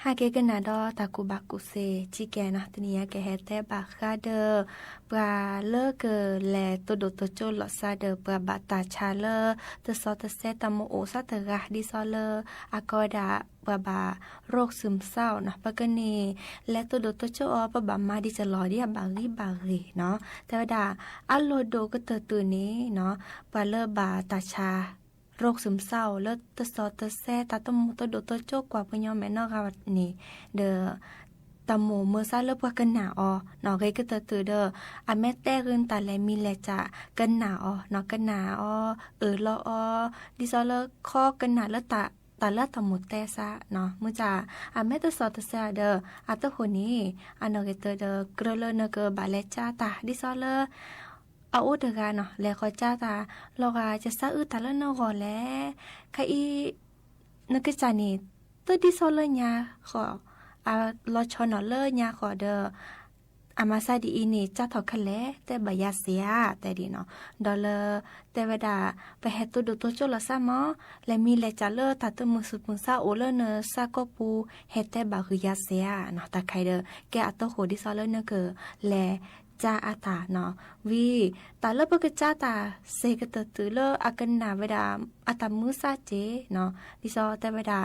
ฮาเกกันนาดอตากูบักกุเซจิแกนะตเนียแกเฮเตบักคาเดอปราเลเกแลตโดตโจลอซาเดอปราบาตาชาเลตซอตเซตามโอซาตะกะดิซอเลอากอดาปราบาโรคซึมเศร้านะปะกะเนและตโดตโจอปะบามาดิจะลอดิบารีเนาะแต่ว่าดาอัลโลโดก็เตตัวนี้เนาะปราเลบาตาชาโรคซึมเศร้าแล้วตสอตแซ่ตาตมูตโดตโจกว่าพยอมแม่นอกาวนี่เดอตาหมูเมื่อซาเลิกว่ากันหนาออนอเกก็ตือเดออะแม่แต่เรินตาแลมีแลจะกันหนาออนอกันหนาอลอดิซอเลข้อกันหนาแล้วตาละตมูแต่ซะเนาะมื้อจ่าอะแม่ตสอตแซ่เดออะตะคนนี้อะนอเกเตเดอกระเลเนเกบาเลจ้าตาดิซอเลเอาอุดกาเนาะแล้วเขาจ้าตาลอกาจะซะอึตาละเนาะก่อนแลค่ะอีนึกจานี่ตดิซอเลญาขอลอชอนอเลญาขอเดออามาซาดีอีนี่จ้าถอคะแลแต่บายาเสียแต่ดีเนาะดอลแต่เวดาไปเฮตุดูตัวโจละซามอและมีแลจาเลตาตมือสุดมือซาโอเลเนซาก็ปูเฮแต่บาคือยาเสียเนาะตาใครเดอแกอัตโหดิซอเลเนเกแลจ้าอาตาเนาะวีตาเลปกจ้าตาเซกตตือเลอากันนาเวดาอาตามือซาเจเนาะดิซอแต่เวดา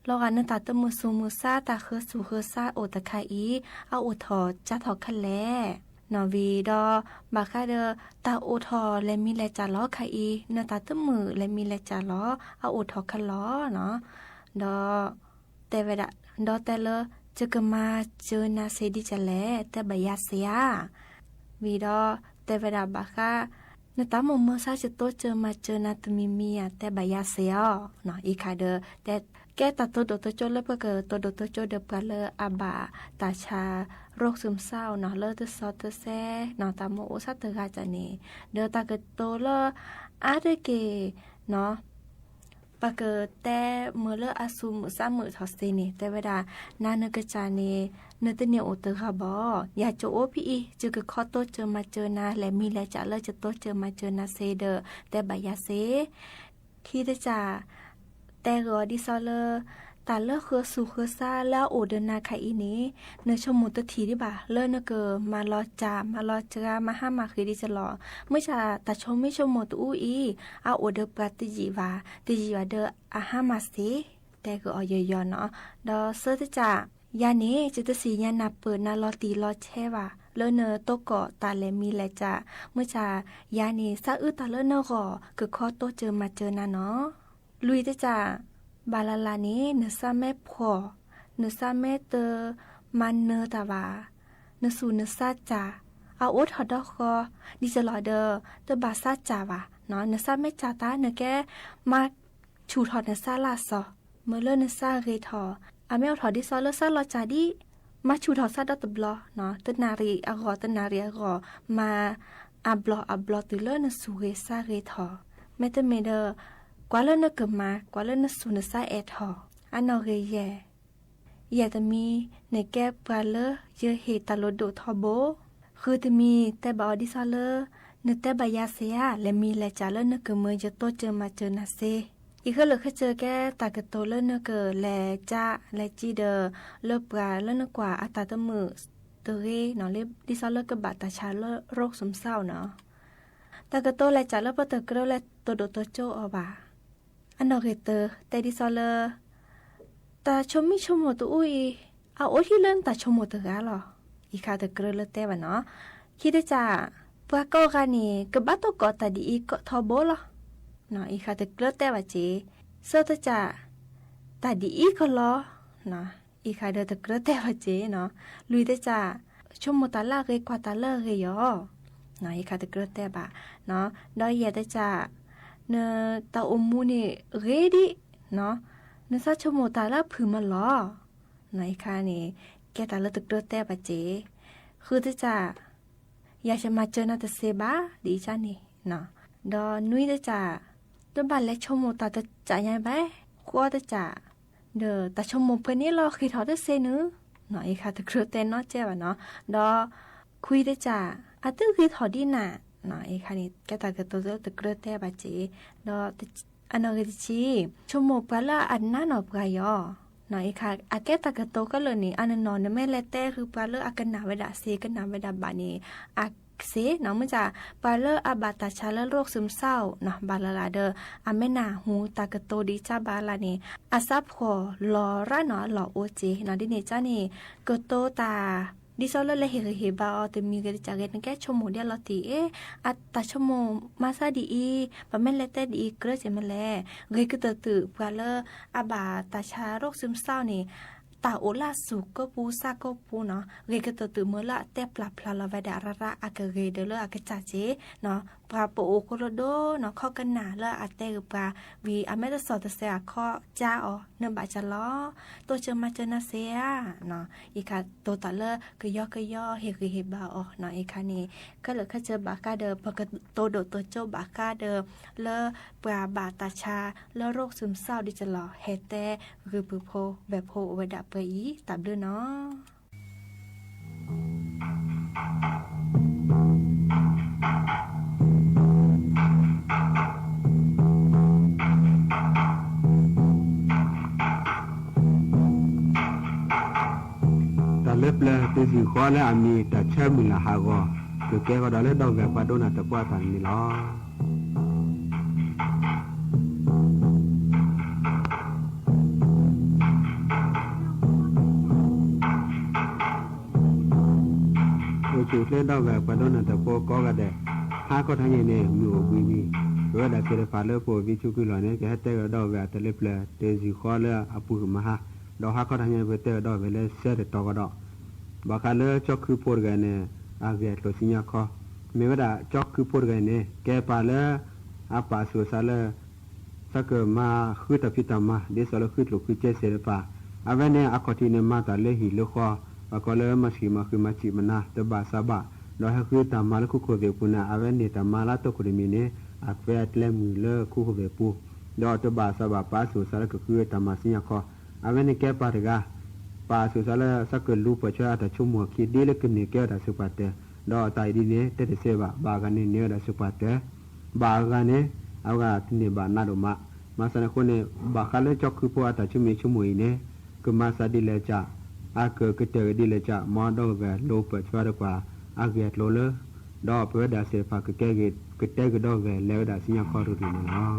ลอกันนตาตมือซูมือซาตาคือสูคือซาโอตะไคอีเอาโอทอจ้าทอคะแลนอวีดอบาคาเดตาโอทอและมีแลจาล้อไคอีนตาตมือและมีแลจาล้อเอาโอทอคะล้อเนาะดอแต่เวดาดอแต่เลจะกมาเจอนาเซดิจะแลแต่บายาเสียวีดอแต่เวลาบาค่ะนตามเมื่อซาจะโตเจอมาเจอนาตมีเมียแต่บายาเสียเนาะอีคาเดอแต่แกตัดตัวโดตโจเลเปเกอตัวโดตโจเดบกาเลอาบาตาชาโรคซึมเศร้าเนาะเลตซอตแซเนาะตามโอซาตกาจานีเดอตากโตเลอาเดเกเนาะปะเกอแต่เมื่อเลอาซูมือซ้ำมือทอสนี่แต่เวลานานกจานีเนตเนียโอเตอร์คาบอย่าโจโอพีจึกข้อโตเจอมาเจอนาและมีและจะเลจะโตเจอมาเจอนาเซเดอแต่บายาเซที่จะแต่รอดิซอเลตาเลคือสูคือซาแล้วโอเดนาไคอีนี้เนชมุตทีดิบ่าเลเนเกอมารอจามารอจรามาห้ามาคือดิจะรอเมื่อจะตาชมไม่ชมโมตุอีอาโอเดปราติจิวาเดออาห้ามาสิแต่ก็ออยยอนเนาะดอเซอร์จะยานี้จะตสียานาเปิดนาลอตีลอแช่ว่าเลเนอโตเกาะตาเลมีแลจะเมื่อจะยานี้ซาตาเลเนอก็คือข้อโตเจอมาเจอนาเนาะลุยจะบาลาลานี้เนซาแม่พอเนซาแม่เตอมันเนตาวาเนสูเนซาจาเอาอดหอดคอดิจะลอเดอเตบาซาจาวาเนาะเนซาแม่จาตาเนแกมาชูถอดเนซาลาซอเมื่อเลเนซาเรทออาแม่ถอดดิซอเลซาลอจาดิมาชูถอดซาดตบลอเนาะตนารีอากอตนารีอากอมาอับลอตุเลเนสูเรซาเรทอแม่เตเมเดอกว่าเลนเกมากว่าเลนสุนซาเอทออันนอเรเยตมีในแก้ปลาเลเยเหตาโลโดทอโบคือตมีแต่บอดิซาเลเนแต่บายาเซียและมีและจาเลนเกมจะโตเจอมาเจอนาเซอีกเลยเจอแก้ตากโตเลนเกและจ้าและจีเดเลปลาเลนกว่าอัตตามือเตเรเนาะเลดิซาเลกบาตาชาเลโรคซึมเศร้าเนาะตากโตและจาเลปเตเกรและโตโดโตโจอบา อันนอเกเตอแต่ดิซอเลตาชมมิชมโมตุอุยเอาโอที่เล่นตาชมโมตุกาหรออีคาตะเกรเลเตวะเนาะคิดได้จ้าปะก็กานี่กบัตโตกอตาดีอีกทอโบลเนาะอีคาตะเกรเตวะเจเซตจ้าตาดีอีก็ลอเนาะอีคาเดตะเกรเตวะเจเนาะลุยได้จ้าชมโมตาลาเกกว่าตาเลเกยอเนาะอีคาตะเกรเตบะเนาะดอยเยได้จ้าเนตาอมูนี่เรดิเนาะเนซาชมโมตาลาผือมาลอเนาะอีคานี่แกตาเลตะเกรเตบะเจคือได้จ้าอยากจะมาเจอนาตเซบาดีจ้านี่เนาะดอนุ้ยได้จ้าตัวบ้านเล็กชมโมตาจะจ่ายยังไงขั้วได้จ้าเด้อแต่ชมโมเพื่อนนี่รอคือทอได้เซนื้อเนาะอีค่ะตะเกรเตนเนาะเจ้าเนาะดอคุยได้จ้าอาตึคือทอดีน่ะเนาะอีค่ะนี่แกตากระตัวตะเกรเตบาเจดออันนั้นก็จีชมโมปลาอันน่าหนอปลายอเนาะอีค่ะอาแกตากระโตก็เลยนี่อันนั้นนอนไม่เลเตคือปลาเลอากันหนาเวดาเซกันหนาเวดาบานี่อาเสเนาะมันจะปลาเลอาบาตาชาเลโรคซึมเศร้าเนาะบาลาเดออาแม่นาหูตากระโตดีจ้าบาลานี่อาซับขอลอระเนาะลอโอเจเนาะดิเนจ้านี่กโตตาดิซอลเลเฮบาอตมีกะจากเกนแกชมโมเดียลอติอัตตาชมโมมาซาดีอีปะแม่นเลเตดีเกรเจมแลเกยกตตึปลาเลอาบาตาชาโรคซึมเศร้านี่ตาโอลาสุก็ปูซาก็ปูเนาะเกยกตตึเมื่อละแต่ปลาพลาลาเวดาระอากเกยเดลอากจ่าเจเนาะปลาโปโอโคโรโดเนาะเข้ากันหนาละอาเตกปลาวีอเมตสอตเสียข้อจ้าอ๋อเนบาจะล้อตัวเจอมาเจอนาเซียเนาะอีกาตัวตาเลก็ย่อเฮคือบาอ๋อเนาะอีกานี่ก็เลยข้าเจอบากาเดอปกโตโดตัวโจบากาเดอเลปลาบาตาชาเลโรคซึมเศร้าดิจะหล่อเฮเตคือปือโพแบบโพเวดาเปอีตามเด้อเนาะเล็บเลยตัวสีขวาและอามีแต่เชื่อมือละหาก็คือแกก็ได้เล่นดอกแบบว่าโดนอัตกว่าทางนี้ล้อจุดเล่นดอกแบบว่าโดนอัตกว่าก็กระเดะหาก็ทางนี้เนี่ยมีโอวีมีก็ได้เสด็จฟ้าเลือโปวิชุกุลเนี่ยแกให้เตะดอกแบบแต่เล็บเลยตัวสีขวาเลยอาปุมาฮะดอกหาก็ทางนี้ไปเตะดอกไปเลยเสด็จต่อก็ดอกบางครั้งจอกคือปวดกันเนี่ยอาเกตโลสิญญาข้อไม่ว่าจอกคือปวดกันเนี่ยแกปาเลยอาปาสุสาเลยสักมาคือตะพิตามาเดี๋ยวสารคือหลุกคือเจเสรปาอาเวเนี่ยอากติเนี่ยมาแต่เลยหิลุข้อว่าก็เลยมาชิมาคือมาจิมันนะตบาซาบะโดยให้คือตามมาแล้วคู่โคเวปุนะอาเวเนี่ยตามมาแล้วตัวคนมีเนี่ยอาเวทเล่มือเลิกคู่โคเวปูโดยตบาซาบะปาสุสาก็คือตามมาสิญญาข้ออาเวเนี่ยแกปาเรกาปาสุสาละสักลูปช่วยแต่ชั่วโมงคิดดีเล็กนี่เกี่ยวกับสุขภาพดอตายดีเนี่ยเตะเสบะบากันเนี่ยเนี่ยสุขภาพบากันเนี่ยเอากันเนี่ยบานาดมาสนะคนเนี่ยบาคันเลยจอกคือพวกแต่ชั่วโมงเนี่ยก็มาสาดีเลยจ้าอาเกิดก็เจอดีเลยจ้ามอดอกแบบลูปช่วยดีกว่าอาเกตโลเลดอเพื่อดาเสพาก็แก้เกตก็เตะก็ดอกแบบแล้วดาสิญญาข้อรู้ดีเนาะ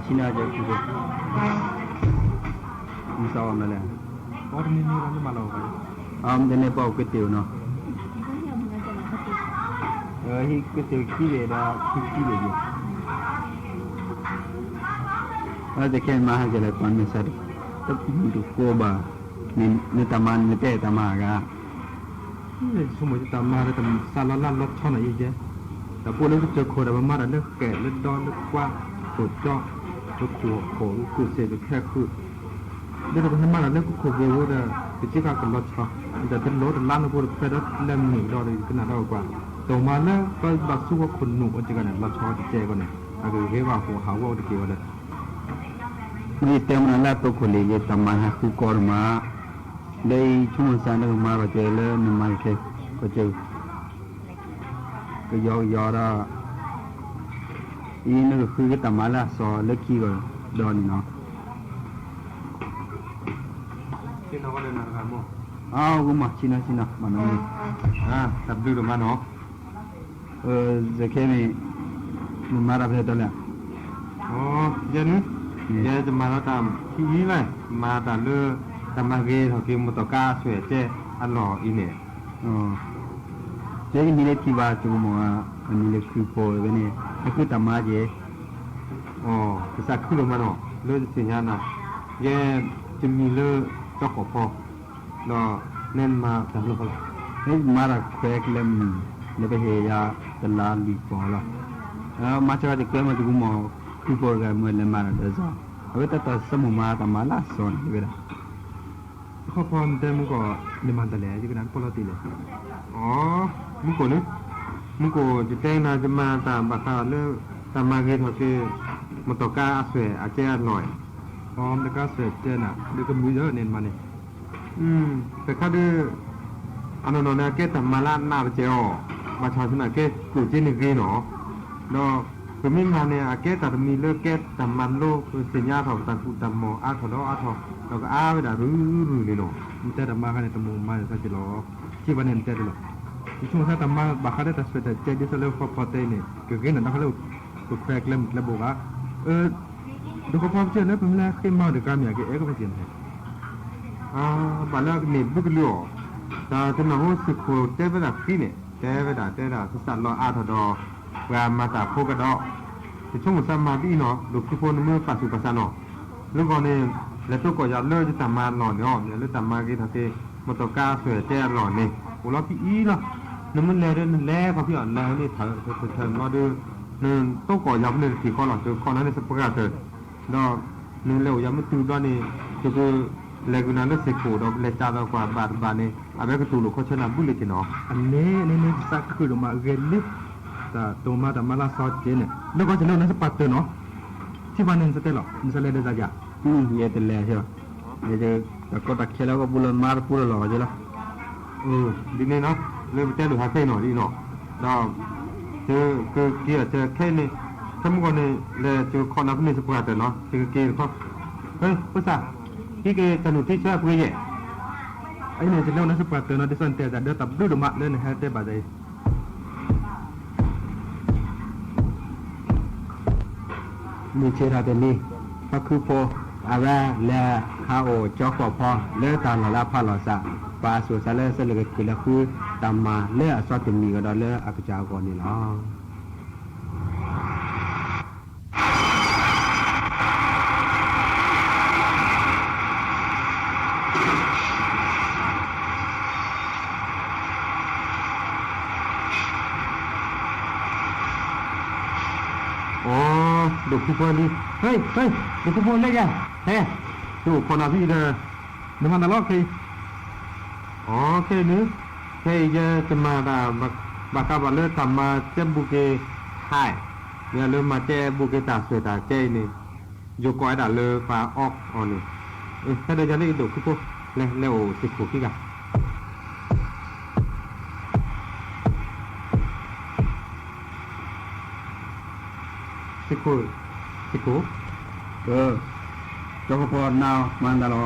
ชินาจะคือมีสาวนั่นแหละพอที่นี่เราไม่มาเราไปเดี๋ยวในเป่าก๋วยเตี๋ยวเนาะฮีก๋วยเตี๋ยวขี้เลยนะขี้เลยอยู่แต่แค่มาให้จะเลยปันไม่ใช่ต้องดูโกบ่านี่ตามันไม่เตะตามากะนี่สมมติตามาแต่สารลันรถช่องไหนอีกเจ๊แต่พวกนี้ก็เจอคนแบบมาแล้วเลือกแก่เลือกดอนเลือกกว้างปวดจ่อทุกขัวของกูเสียแค่คือเดี๋ยวเราไปทำมาแล้วเนี่ยกูขอเวลว่าจะจิกากันรถช่อแต่เป็นรถล้านเราพูดแค่รถเล่มหนึ่งดอเลยขนาดเรากว่าตรงมาแล้วก็บักสู้ว่าคนหนุ่มจะกันเนี่ยรถช่อจะเจกันเนี่ยอะไรเรียกว่าหัวหาวว่าจะเกี่ยวเลยนี่เต็มนั่นแหละตัวคนเลี้ยงตามมาคือก่อนมา ได้ช่วงสันก็มาก็เจอเลยนมาเคก็เจอก็ยอระอีนึกคือตามาละสอเล็กขี้ก็ดอนเนาะชินะก็เลยนะครับมั้งอ้าวกูมาชินะมาหน่อยตับดูดูมาเนาะจะแค่นี้มันมารับได้ตัวละอ๋อเดี๋ยวนี้เดี๋ยวจะมาแล้วตามที่นี้เลยมาแต่เลือตามมาเกย์เขาเกี่ยวมอเตอร์ก้าสวยเจ๊อันหล่ออีเนี่ยอ๋อเจ๊นี่เลยที่ว่าจูมัวอันนี้เลยคือโพยไปเนี่ยนี่คือตามมาเจ๊อ๋อภาษาคือลงมาเนาะเลือดสิญญาณนะเย่จะมีเลือดเจ้าของพอเนาะเน้นมาแต่ลูกเขานี่มาละแควกเล่มเนี่ยไปเฮียตลาดลีพอละมาจากที่แควกมาจูมัวคือโพยกันเมื่อเล่มมาละเดี๋ยวจ้าเอาไว้แต่สมุมาตามมาละสอนเวลาข้อพรแต่มึงก็เล่มมันแต่แล้วที่กันพอเราตีเลยอ๋อมึงก็เนี่ยมึงก็จะแต่งน่าจะมาตามบัตรข่าวเรื่องตามมาเกตเขาคือมอเตอร์ก้าสวยอาเจียนหน่อยพร้อมแต่ก้าสวยเจน่ะดูก็มือเยอะเน้นมาเนี่ยแต่ข้าดูอันนั้นเนี่ยเกตตามมาล้านหน้าไปเจ้ามาชาติน่ะเกตกูจีนกีเนาะแล้วคือไม่มาเนี่ยเกตแต่มีเลิกเกตตามมันโลกคือสัญญาถอดตามกูตามหมออาถอดอาถอดแล้วก็ไปด่ารื้อเลยเนาะมันแต่ตามมากันในตามมุมมาสักทีหรอที่วันนี้แต่เดียวที่ช่วงถ้าตามมาบักเขาได้แต่สุดแต่เจ๊ดิฉันเลิกพอเตเนี่ยคือกินนั่นเขาเลิกกูแควกเล่มแล้วบอกว่าดูเขาพร้อมเจอเนี่ยเป็นแรกขึ้นมาเดี๋ยวการอย่างเงี้ยก็ไม่เจียนเลยบ้านเราเนี่ยบุกเลี้ยวแต่จะมาหัวสิบคนเจ๊ไปด่าพี่เนี่ยเจ๊ไปด่าสุดสัตว์รออาถอดแวมมาจากพวกกระดอกที่ช่วงสมาธิเนาะดูทุกคนเมื่อปัจจุบันเนาะแล้วก็เนี่ยแล้วตัวก็อยากเลิกจะทำมาหล่อเนี่ยเนี่ยเลิกทำมากี่ทักทีมอเตอร์ก้าสวยเจ๊หล่อเนี่ยโอ้เราพี่อีเนาะนั่นมันแล้วนั่นแล้วเขาพี่อ่อนแล้วนี่เธอมาดูนั่นตัวก็อยากเนี่ยที่เขาหล่อตัวเขานั้นเนี่ยสปาร์ตเตอร์เนาะนี่แล้วยังไม่ตื่นด้วยนี่คือเลกุนันเนี่ยเสกโคดเลจ่าตัวกว่าบาทเนี่ยอาเบก็ตัวลูกเขาชนะบุลเลกินเนาะอันนี้สักคือลงมาเกลิแต่ตัวมาแต่มาลาซอเจเนี่ยแล้วก็จะเล่านั่นสปาร์ตเตอร์เนาะที่บ้านนี่สเตลล์นี่สเลเดซ่าจ้ะเยอะเตลเลยใช่ไหมเดี๋ยวก็ตักเขียวก็บุลมาร์พูดหล่อใช่ไหมดีเนี่ยเนาะเลยไปเจอดูหาเส้นหน่อยดีเนาะแล้วเจอเกี่ยเจอแค่นี้ทั้งหมดเนี่ยเลยเจอคนนับนี่สปาร์ตเตอร์เนาะเจอเกี่ยเขาเฮ้ยภาษาที่เกี่ยสนุกที่เชื่อพูดยังไอ้เนี่ยจะเล่านั่นสปาร์ตเตอร์เนาะที่สันเตะแต่เดี๋ยวตับดูมาเลยนะฮะเตะบาดใจมีเชื้อราเป็นนี่ก็คือพออะไรและข้าวจอกพอเลือดตาหล่อพาหล่อสะปลาสุสานเลือดเสลกกิเลคือตามมาเลือดซอสมีก็ได้เลือดอักจาวก่อนนี่เนาะดูผู้คนนี่เฮ้ยดูผู้คนเลยแกเฮ้ยดูคนอาพี่เด้อน้ำมันตลอดคืออ๋อแค่นี้แค่จะมาด่าบักกาบัลเลอร์ทำมาเจ้าบุกเกให้เนี่ยเริ่มมาเจ้าบุกเกตาสวยตาเจ้นี่ยกก้อยด่าเลยฟ้าออกอ๋อนี่ถ้าเดี๋ยวจะได้ดูผู้คนเร็วสิบขวบกี่กันสิโก้จอกพอนาวมันดาลอ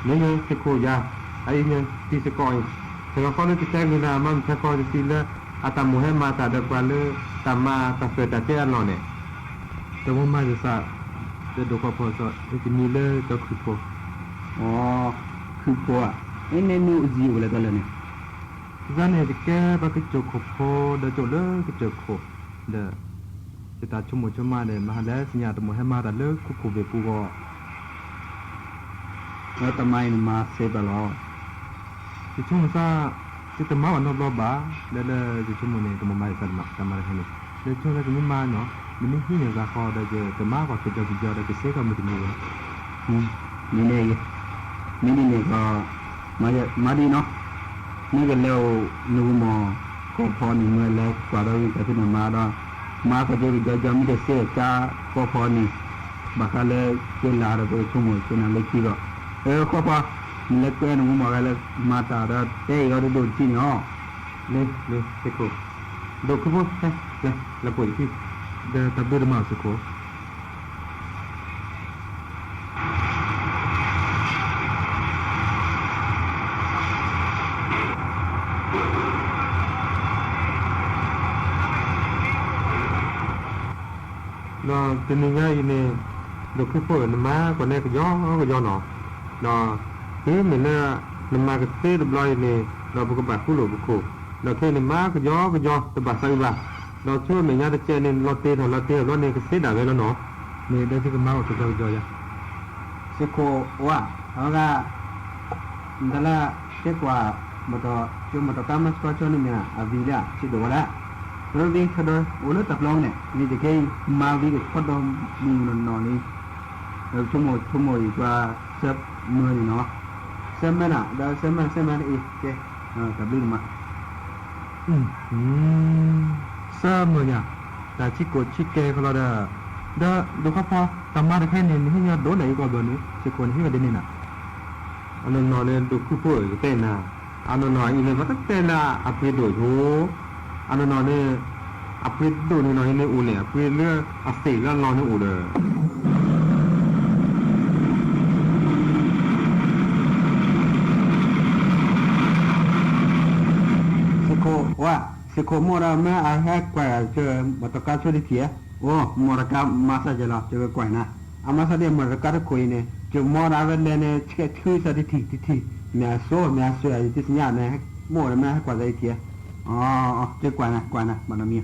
เนี่ยสิโก้ยาไอ้เนี่ยที่สิโก้แต่เราคนที่แจ้งเงินมามันสิโก้ที่เลยอาตามุให้มาแต่เด็กวันเลยตามมาตัดเสือตัดเจ้าหล่อเนี่ยแต่ว่ามาจะสัตว์จะดูข้อพอสดที่มีเลยก็คือพออ๋อคือพอไอ้เนี่ยนู่นจีอะไรกันเลยเนี่ยจานเนี่ยจะแก้ปากจอกพอเดี๋ยวจบเลยก็จอกเดี๋ยวจะตัดชั่วโมงมาเลยมาแล้วสัญญาตัวให้มาแต่เลิกคุกเบปูก็แล้วทำไมมาเสพตลอดที่ช่วงซาที่ทำมาวันนอกรอบบ้าแล้วที่ชั่วโมงนี้ตัวมาสั่นมาทำอะไรให้เนี่ยแล้วช่วงนั้นจะมีมาเนาะมันนี่ที่เนี่ยก็ขอได้เจอแต่มากกว่าที่จะได้เสกก็ไม่ถึงเลยนี่เนี่ยก็มาดีเนาะนี่ก็เร็วนูมอก็พอหนึ่งเมื่อแล้วกว่าเราจะขึ้นมาได้มาก็จะจำไม่ได้เสียจ้าก็พอนี่บักอะไรเจลาเราไปชั่วโมงชั่วนั้นเลยกี่ก็ก็พอ mình lấy quen nó mà cái mà ta đã tê rồi đồ chi nhỏ lên lên sẽ cô đồ cứ vô đây là buổi khi để tập đưa mà sẽ cô nó tình hình ngay này được cái phổi nó má còn này cái gió nó cứ mình là nó má cái tê được lôi này nó có bạc phù lục khổ nó khi nó má cái gió nó bạc say bạc nó chưa mình nhá được chơi nên lo tê nó này cái tê đã về nó này đây thì cái máu thì đâu rồi sẽ cô wa nó ra đó là kết quả mà tao cam nó cho nên là vì là chỉ đồ đó rồi đi theo đó uống tập long này đi thì cái mau đi được phát động đi nó đi rồi chung một qua sắp mưa thì nó xem bên nào đó xem bên đi ok tập đi mà sao mưa nhỉ ta chỉ có chỉ kê kalau đó đồ khắp phá tầm mà được hay nên hay nhớ đổ này qua bờ nữa chỉ còn hay là đến này nè anh nói lên đồ khu phố cái tên nào anh nói như vậy tên là áp dụng đổi số anh nói này áp dụng đổi này nói này u này áp dụng nữa áp dụng là nói này u đấy Seko mora me a kwa che matoka chori kia o mora ka masa jala che kwa na amasa de mora ka ko ine che mora vele ne che thu sa ti me so ai ti nya ne mora me kwa dai kia che kwa na mana mia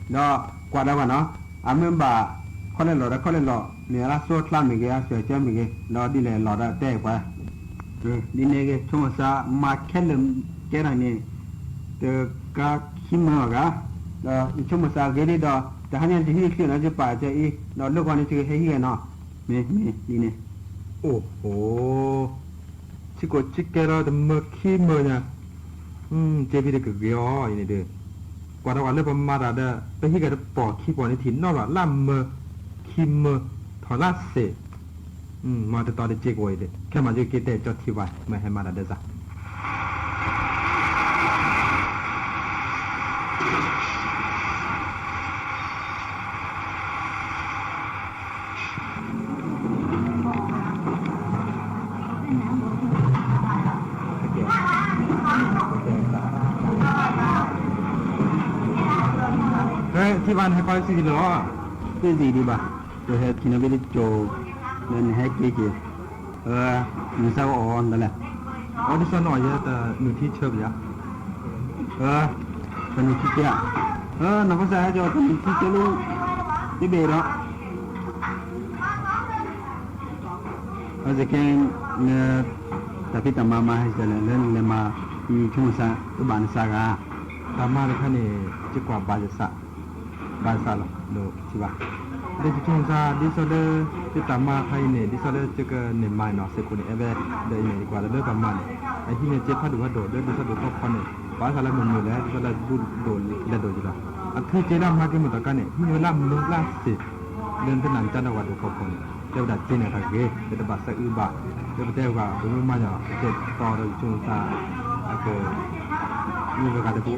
do kwa da no amemba khole lo ne la so tla mi ge a so che mi ge do di le lo da te kwa di ne ge thong sa ma khelem ke ra ne te ka khimma ga da chuma sa ge de da da han ji hi na je pa je i no lo kwa ni che he hi no me ni ne chi ko chi ke ra de ma khimma nya je bi de ge yo ni de kwa da wa le pa ma da de pe hi ge de po khi po ni thin no la lam ma khimma tho la se ma de ta de je ko de ke ma je ke te cho thi wa ma he ma da de zaที่บ้านให้คอยสิเหรอคือดีดีบ่ตัวเฮ็ดกินเอาไปโจนั่นให้กี่มันเศร้าอ่อนนั่นแหละดิฉันหน่อยแต่หนูที่เชิบอย่าเป็นหนูที่เจ้าน้องภาษาจะเป็นที่เจ้าลูกที่เบรอจะแค่เนี่ยtapi tamamaให้จะเล่นเลยมาที่ชุ่มซะตัวบ้านซากาตามาเลยแค่นี้จะกว่าบาจะซะbahasa lah lo siapa dia cuma sa di sana kita makai ni di sana juga ni mai no sekuni ebe dari ni kuala le paman ai ni je phadu hado de di sana ko phane bahasa la mun le di sana do le do jila akhi je la ma ke mu ta ka ni ni la mu la si den tan tan da wa do ko phone de da je ne ka ge de ba sa u ba de ba de wa do ma ja je to do chung sa ak ni ga de ko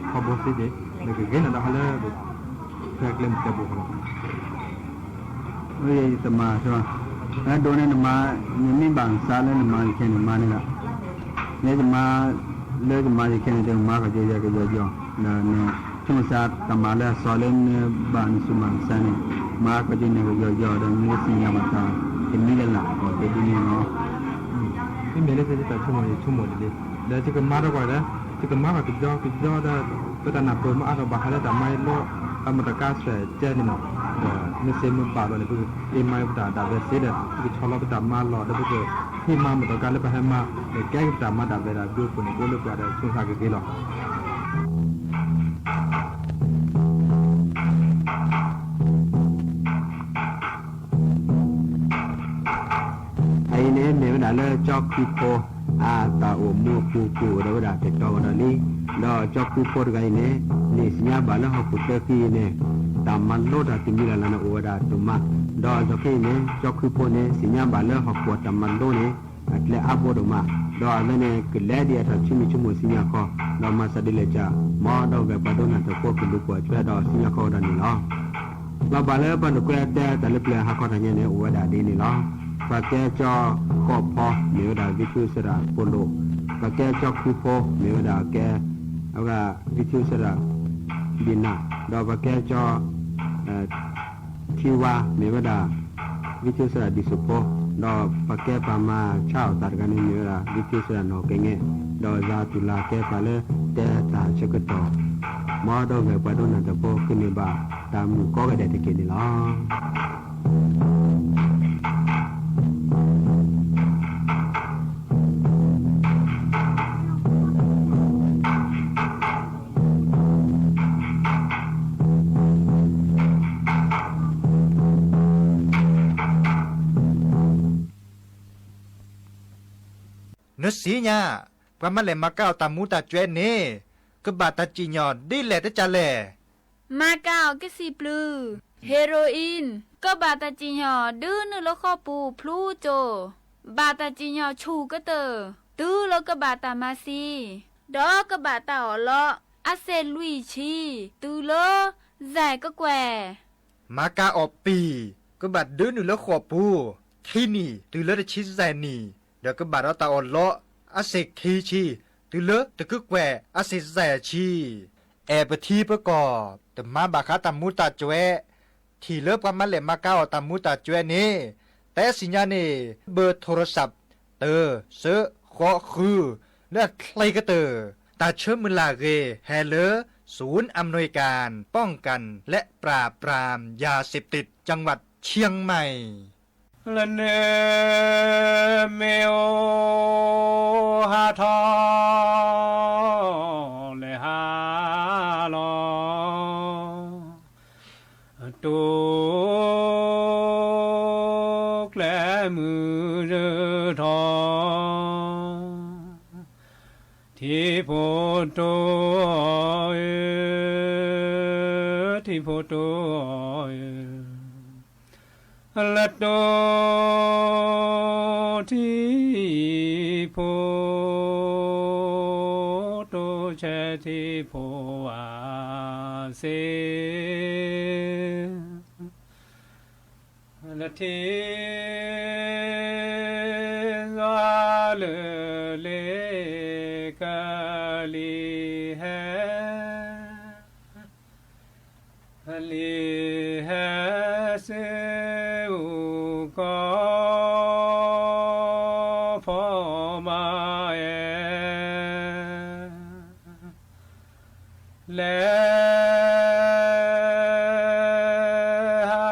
ko bo si de de ge na da hala klaim ke bu ko oi tama so do ne ma ni min bang sa le ma ke ni ma ni la ne ma le ma ke ni de ma ka je ke jo na ne chung sa tama le so le ne ban su man sa ni ma ka je ne jo da ni si ya ma ta ke ni le la ko de ni no ni me le se ta chung mo de da je ke ma da ko da je ke ma ka jo da pa ta na pro ma a ba ha da ta mai lo amata se jeni no ne se mu ba lo ne bu e mai ba da ve se de ki chola ba ma lo de bu ki ma mu ka le ba ha ma ke ke ba ma da ve da du ko ne ko lo ba da chu sa ke lo ai ne me ba da le chok ki po a ta o mu ku da ba da te to da ni lo chok ku po ga ne ni sia ba la ho ku te ki ne ta man lo da ti mi la na o da tu ma do jo ki ne chok ku po ne sia ba la ho ku ta man lo ne le abo do ma do avene ke le dia ta chimi chumo sinya ko do ma sa dile cha mo do ve pa do na to ko ku lu ko chwe do sinya ko da ni lo la ba le pa do ko te ta le ple ha ko da ne o da de ni lo pa ke cho ko po me da vi chu sera polo pa ke cho ku po me da ke aga vi chu sera bina do pa ke cho tiwa me da vi chu sera di supo do pakai pama chao targani mera dikisra no kenge do za tula ke pale te ta chakato mo do ve pado na to po kini ba tam ko ga de ke ni laนึกสีเนี่ยพระมาเลยมาเก้าตามูตาจวนนี่ก็บาตาจีนอดีแหละจะจะแหละมาเก้าก็สีปลือเฮโรอีนก็บาตาจีนอดื้อนึกแล้วข้อปูพลูโจบาตาจีนอชูก็เตอตื้อแล้วก็บาตามาซีดอก็บาตาอ๋อเลาะอาเซลุยชีตื้อเลอแจก็แกวมาเก้าออกปีก็บาดดื้อนึกแล้วขอปูที่นี่ตื้อแล้วจะชิดแซนี่เดี๋ยวก็บาดเราตาอ่อนเลาะอาเซคีชีตือเลอะตะกึกแหวอาเซแซชีแอบไปที่ประกอบแต่มาบาคาตามูตาจวยที่เลิกกันมาเลยมาเก้าตามูตาจวยนี่แต่สิญญานี่เบอร์โทรศัพท์เตอเซอขอคือเลือดใครก็เตอตาเชื่อมือลาเกแฮเลอศูนย์อำนวยการป้องกันและปราบปรามยาเสพติดจังหวัดเชียงใหม่ละเนเมโอฮาทอเลฮาลอตุกแลมือเรทอที่โพโตที่โพโตละโตที่โพโตเชที่โพอาเซละที่ซาเลเลกาลีเฮลีเฮเซก็พอมาและฮา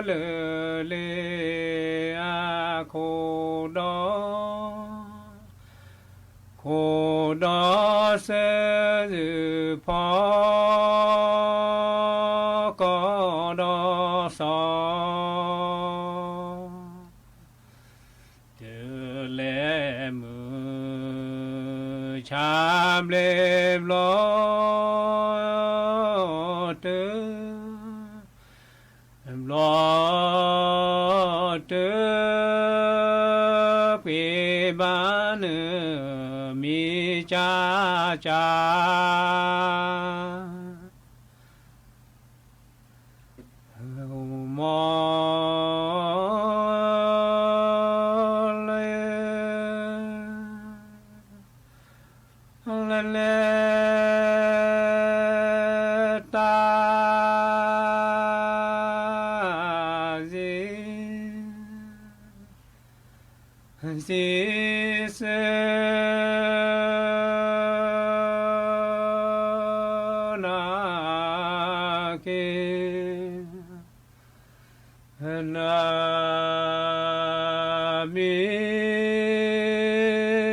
เลเลอาโคดอเสพอก็ดอสอชามเล็บลอเตลอเตปีบานมีจ้าจ้ามอเลตาซีเซนาเกนามิ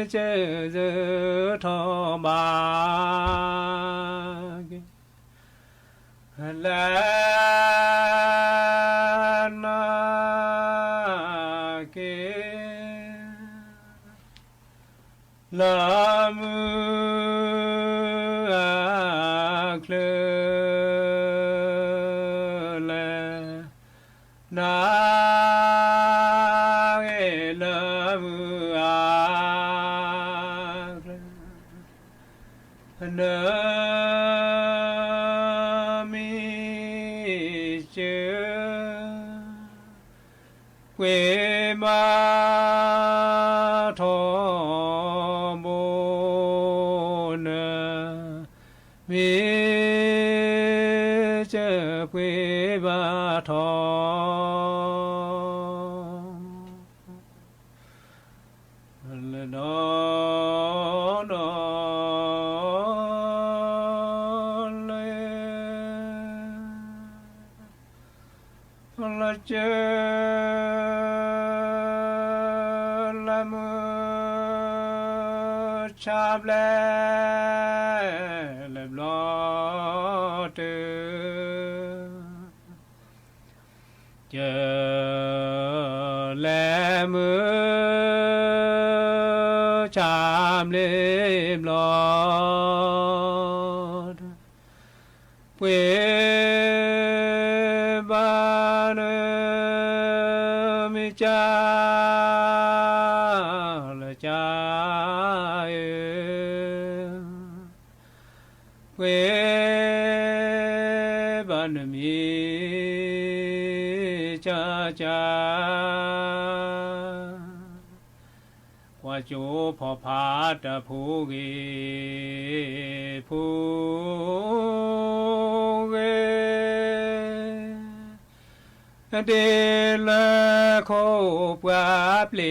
เจเจทอบาลานาเกลามือเคลเลนาเอลามือ เวมาทอโมนะวิเจเวมาทอละนอนละเจละมือชาบแลเล็บลอเตเจอแลมือชามเล็บลอเวบานมิจาละจาเวบานมิจาจาวาโจพอพาตะภูเกภูเกเดลโคปวาเปล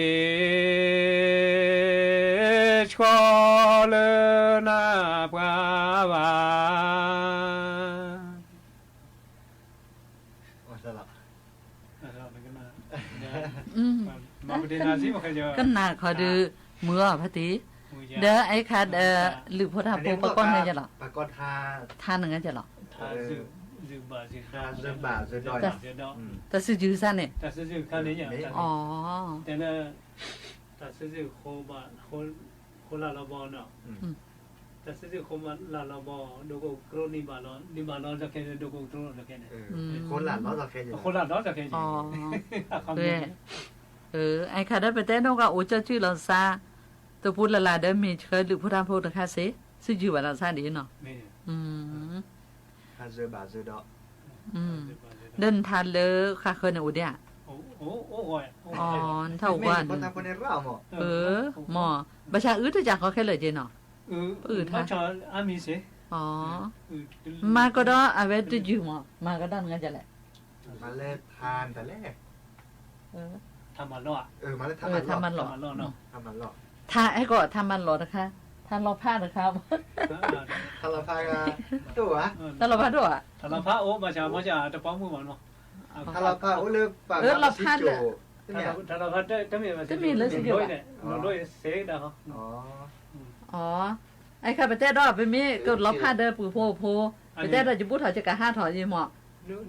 ชอเลนาปวาวาก็น่าขอดูมือพอดีเด้อไอ้คัดหรือพอทาโปปะก้อนเนี่ยจะหรอปะก้อนทาหนึ่งจะหรอแต่是就是啥呢？但是就看人家。哦。但是就好拉拉包呢。但是就好嘛拉拉包，如果搞你把老就开始，如果搞就开始。คนหลานล้อจะแค่ยังคนหลานล้อจะแค่ยังอ๋อไอ้ค่ะได้ไปแต่นกอ่ะโอ้เจ้าชื่อเราซาตัวพูดละลาเด้อมีเคยหรือพูดทำพูดนะคะเซ่ซึ่งอยู่ว่าเราซาดีเนาะฮาเซบาเซดอเดินทานเลยค่ะเคยในอุดยอ๋อเท่ากันคนทำคนในเราหมอหมอประชาอื้อจากเขาแค่เลยเจนเนาะท่าชออามีเสอ๋อมาก็ได้อาเวทอยู่หมอมาก็ได้งั้นจะแหละมาเล่ทานแต่แรกทำมันหล่อมาเล่ทำมันหล่อเนาะทำมันหล่อทาไอ้ก็ทำมันหล่อนะคะทานเราผ้านะครับทานเราผ้าตัวทานเราผ้าด้วยทานเราผ้าโอ้มาจากจะป้องมือมันเนาะทานเราผ้าโอ้เลือกปากเราผ้าเลยทานเราผ้าได้ก็มีเลยสิเดียวด้วยเสกนะฮะอ๋อไอ้ข้าพเจ้ารอบเป็นมีก็เราผ้าเดินปูโพไปแต่เราจะพูดถอยจะกะห้าถอยดีหมอ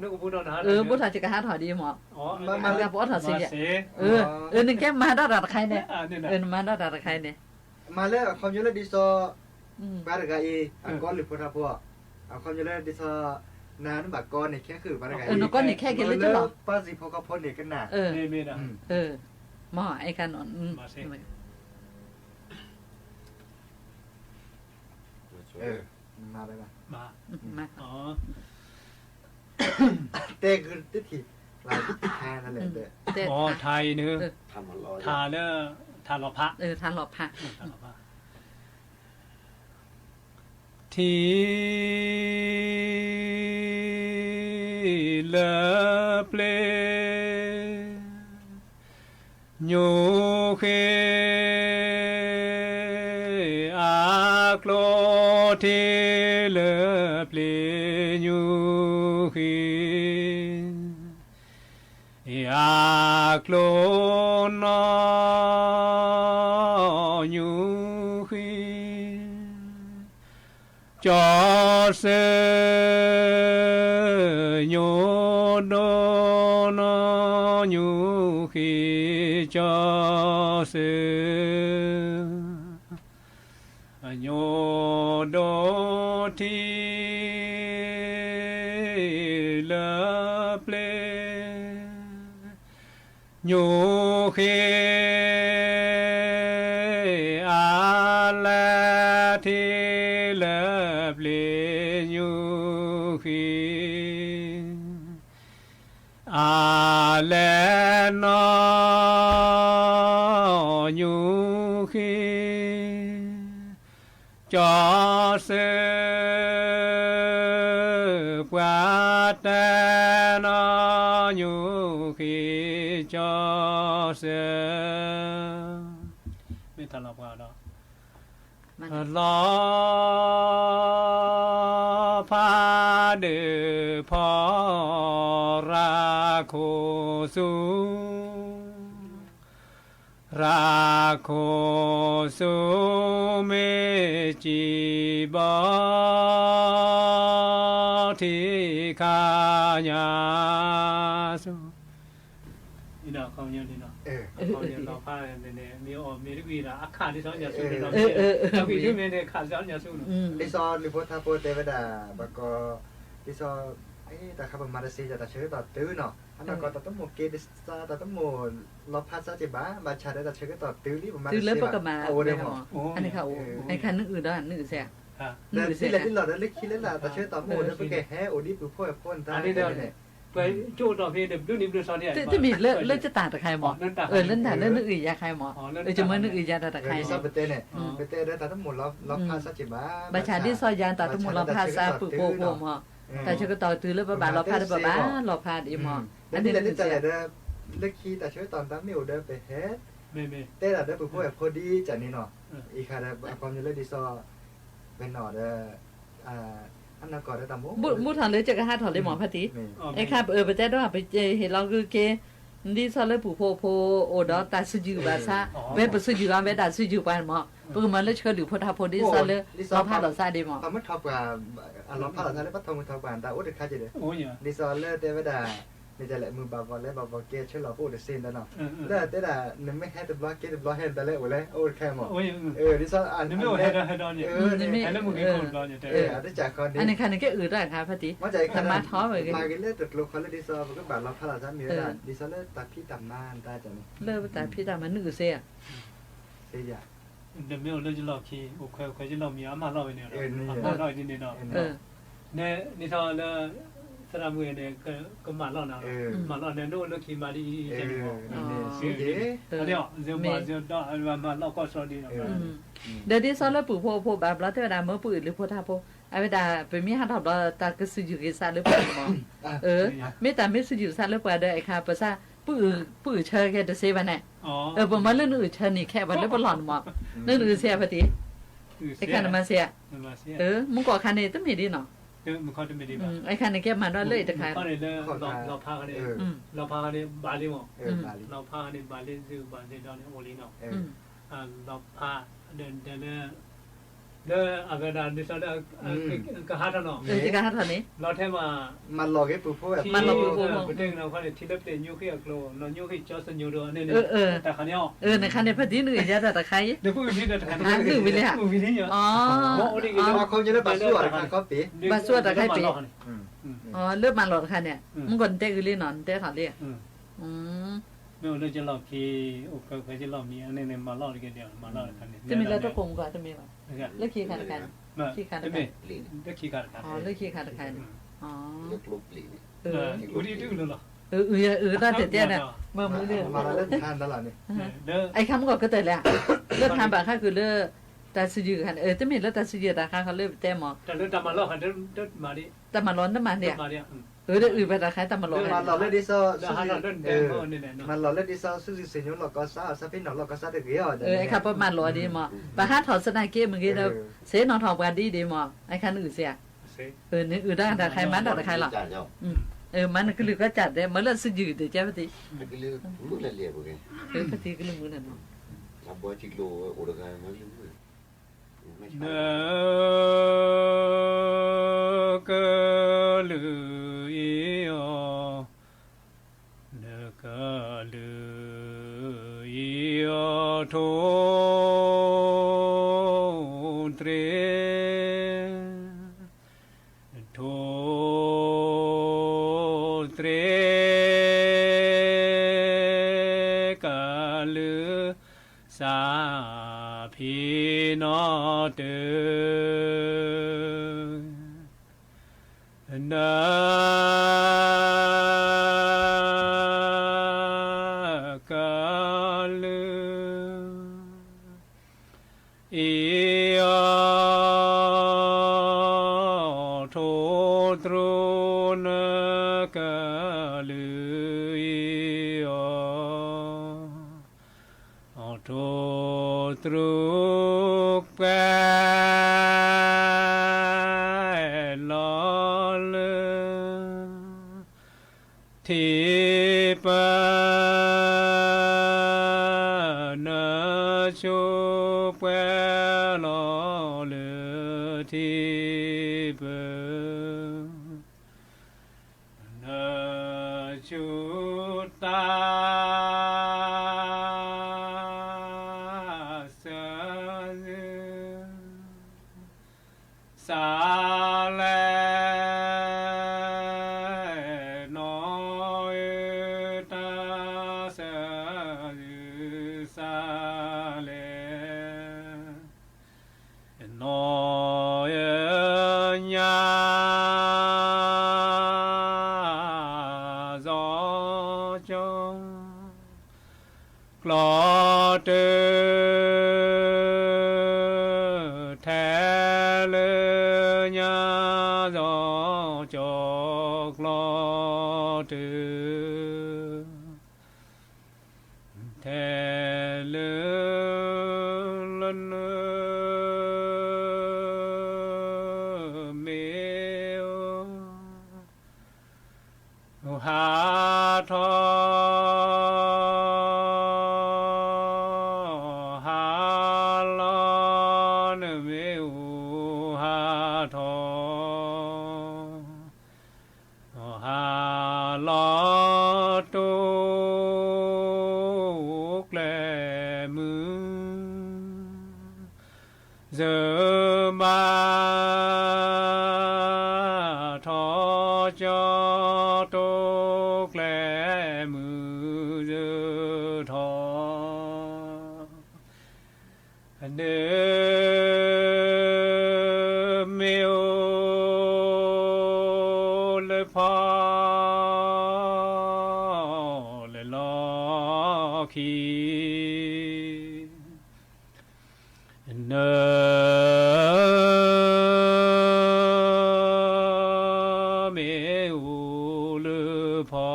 นึกว่าพูดเอานะพูดถอยจะกะห้าถอยดีหมอมาเรียกพูดถอยสินึกแค่มาได้ระดับใครเนี่ยมาได้ระดับใครเนี่ยมาเลยความยุ่งเลยดิโซบาร์กาอีอันก้อนหรือพุทธพวกความยุ่งเลยดิโซนานบักก้อนเนี่ยแค่คือบาร์กาอีก้อนเนี่ยแค่กินเลยจ้ะหรอป้าสิพกพลเนี่ยกันหนาไม่นะหมอไอ้กันมาได้ไหมมาอ๋อเต้คือติดลายแค่นั่นแหละเต้อ๋อไทยเนื้อทาเนื้อทานหลอพระทานหลอพระที่เลเปลโยเคอาโกลที่เลเปลโยเคอาโกลนจอเสโยโดนยูขีจอเสโยโดทีเลเปลโยขีอาลาทีเปลยูขีอาเลนอ จอเสปวาตนอยู่ขีจอเสไม่ทันเราพอดอกรอพาเดือพอราโคสุราโคสุเมจิบอทิกาญาสุนี่เนาะเขาเนี่ยนี่เนาะเขาเนี่ยเราพาเนี่ยมีออกมีวีละอาคารที่สอนอย่าสุดเราเราวิธีเนี่ยขาสอนอย่าสุดดิซอหรือพทาโปเตวดาบกดิซอแต่ขับมาเลเซียแต่เชื่อต่อตื้อเนาะอันนั้นก็ต้องโมเกดิสตาแต่ต้องโมลบพัสจิบ้าบาชาได้แต่เชื่อต่อตื้อรีบมาเลเซีย ตื้อเลิศปกมา โอ้เดี๋ยวอันนี้เขาไอ้คันนึกอื่นด้วยนึกอื่นเสีย แต่ที่เราที่เราได้เล็กคิดแล้วล่ะแต่เชื่อต่อโมเดี๋ยวไปแก่แห่โอดิปูพ่อพ่นตาอันนี้เดี๋ยวไปจูต่อพี่เดี๋ยวดูนี่ดูสอนเนี่ยจะมีเลิศจะต่างแต่ใครหมอเล่นแต่เล่นนึกอื่นยาใครหมอจะมานึกอื่นยาแต่ใครซาเปเต้เนี่ยเปเต้ได้แต่ต้องโมลบพัสจิบ้าบาชาที่ซอยยานแต่ต้องโมลบพัสปุโปโปหมอแต่เชื่อก็ต่อตื้อเลิศบ้าลบพัสบ้าลบพัสอีหมออันนี้เราได้แต่เด้อเล็กคิดแต่เชื่อตอนตั้งมิวเด้อไปเฮ็ดไม่เต้ได้ปูพ่อแบบพอดีจากนี้เนาะอีกค่ะได้ความจะเล่นดิซอเป็นหนอเด้ออันนั้นก่อนได้ตามมุถอนเลยจะกระหาถอนเลยหมอพอดีไอ้ค่ะไปแจ้ด้วยไปเห็นเราคือเกนี่ซอเลยปู่โพโอดอตาสุจิบาซาเว็บสุจิบาเว็บตาสุจิบาหมอปกมันเลยเชื่อหรือพทาโพดีซอเลยเราพาเราซาดีหมอทำให้ท็อปกว่าเราพาเราซาเลยปัททงท็อปกว่าแต่โอ้เด็กข้าจะเด้อดิซอเลยเต้เวดานี่จะแหละมือบาบอลและบาบอลเกตช่วยเราพูดเดซินแล้วเนาะแล้วเต้ด่านึกไม่ให้แต่บล็อกเกตบล็อกให้แต่เลยโอ้เลยโอ้แค่หมดดิซออันนี้ไม่ให้ให้ดอนเนี่ยให้แล้วมึงกินคนดอนเนี่ยอันนี้จากคนนี้อันนี้คันนี้ก็อื่นได้ค่ะพอดีแต่มาท้อเหมือนกันมากินเลือดตึกโลคอลดิซอมันก็แบบเราพาเราซะมีเวลาดิซอเลือดตัดพี่ตำนานได้จังเลิกตัดพี่ตำมันนึกเสียเสียเดี๋ยวไม่เอาเลิกจะหลอกขี้โอเคจะหลอกมีอามาหลอกเนี่ยมาหลอกจริงๆเนาะเนี่ยนี่ทอเลยสระมือเนี่ยก็มาหลอกนะมาหลอกเนี่ยโน่นขี้มาดีใช่ไหมสิเดี๋ยวเดี๋ยวมาเดี๋ยวมาหลอกก็สอนดีเนาะเดี๋ยวที่สอนแล้วปู่โพแบบแล้วเทวดาเมื่อปู่หรือพุทธาโพไอ้เวดาเป็นมีหัดถอดเราตากระสืออยู่กิซาหรือเปล่าหมอไม่แต่ไม่สืออยู่ซาหรือเปล่าเด้อไอ้ค่ะภาษาปู่เชิญแค่จะเซวันเนี่ยประมาณเรื่องอื่นเชิญนี่แค่วันเรื่องบอลหลอนหมอเรื่องอื่นเสียพอดีไอ้คันมาเสียมึงก่อคันนี้ต้องมีดีเนาะมันเขาจะไม่ดีไอ้คันนี้แกมันว่าเลยแต่คันเขาเนี่ยเราพากันเนี่ยเราพากันเนี่ยบาลีหมอเราพากันเนี่ยบาลีซื้อบาลีดอนเนี่ยโอลีเนาะเราพาเดินเด้ออาการดิฉันก็หาทางเนาะก็หาทางนี้เราแท้มันหลอกให้ปู่พ่อมันหลอกปู่พ่อประเด็นเราเขาเนี่ยที่เล็บเต็มยูขี้อักโลเรายูขี้จอสัญญูด้วยเนี่ยแต่ขันเนี่ยในขันเนี่ยพอดีหนึ่งจะแต่ใครเดี๋ยวพูดวิธีแต่ขันหนึ่งวิธีอ่ะวิธีเนี่ยอ๋อเขาจะได้บาสวดเขาปีบาสวดแต่ใครปีอ๋อเลือกมันหลอกคันเนี่ยมึงก่อนเตะกุลีนอนเตะขันเรียไม่เอาเรื่องจะหลอกที่โอ้เคยจะหลอกมีอันนี้เนี่ยมาหลอกอีกเดียวมาหลอกคันนี้จะมีแล้วตะคงกว่าจะมีมั้ยเลือกขี้ขันกันขี้ขันกันเลือกขี้ขันกันอ๋อเลือกขี้ขันกันอ๋อเลือกลูกปลีอุดิดูเลยเหรอน่าเตี้ยเนี่ยเมื่อเรื่องมาเล่นทานตลอดนี่ไอ้คำก็เตะแหละเลือกทานแบบค่าคือเลือกแต่ซื้อกันจะมีแล้วแต่ซื้อแต่ค่าเขาเลือกแต่หมอแต่เลือกตามมาหลอกคันเดินมาดิแต่มาร้อนน้ำมันเนี่ยเอื่นไปแต่ใครแต่มาหลอกมันหลอกเล่นดิซอมันหลอกเล่นดิซอซื้อสินยนหลอกก็ซาซาพินหลอกก็ซาเด็กเยอะไอ้ข้าประมาณหลอกดีมั้งบางท่าถอดสนายเกมมึงกี้เราเสียนอนถอดกันดีมั้งไอ้ข้าอื่นเสียนี่อื่นได้แต่ใครมันแต่ใครหรอกมันก็ลือก็จัดได้เมื่อเราซื้อยืดเดี๋ยวเจ้าพอดีก็ลือมือละเลียบไงพอดีก็ลือมือนั่นมั้งทำบัวจิโลโอดกันมันลืมมือเนก็ลือลือโทเตรกาลือสาพีนอเตนาอีย โตตรุกแปลอลทิปนาชุเปลอลทิปนาชุตาสาเลนอยตาสาสาเลนอยญาจอจงกลอเตแทเลญาจอจกลอเตแทเลลนเมโอหาทอหาลอนเมโอหาทอหาลอตุกแลมือเจอมาทอจอตุกแลมือเจอทอเดเมโอเลพอเลลอคีเนเมโอเลพอ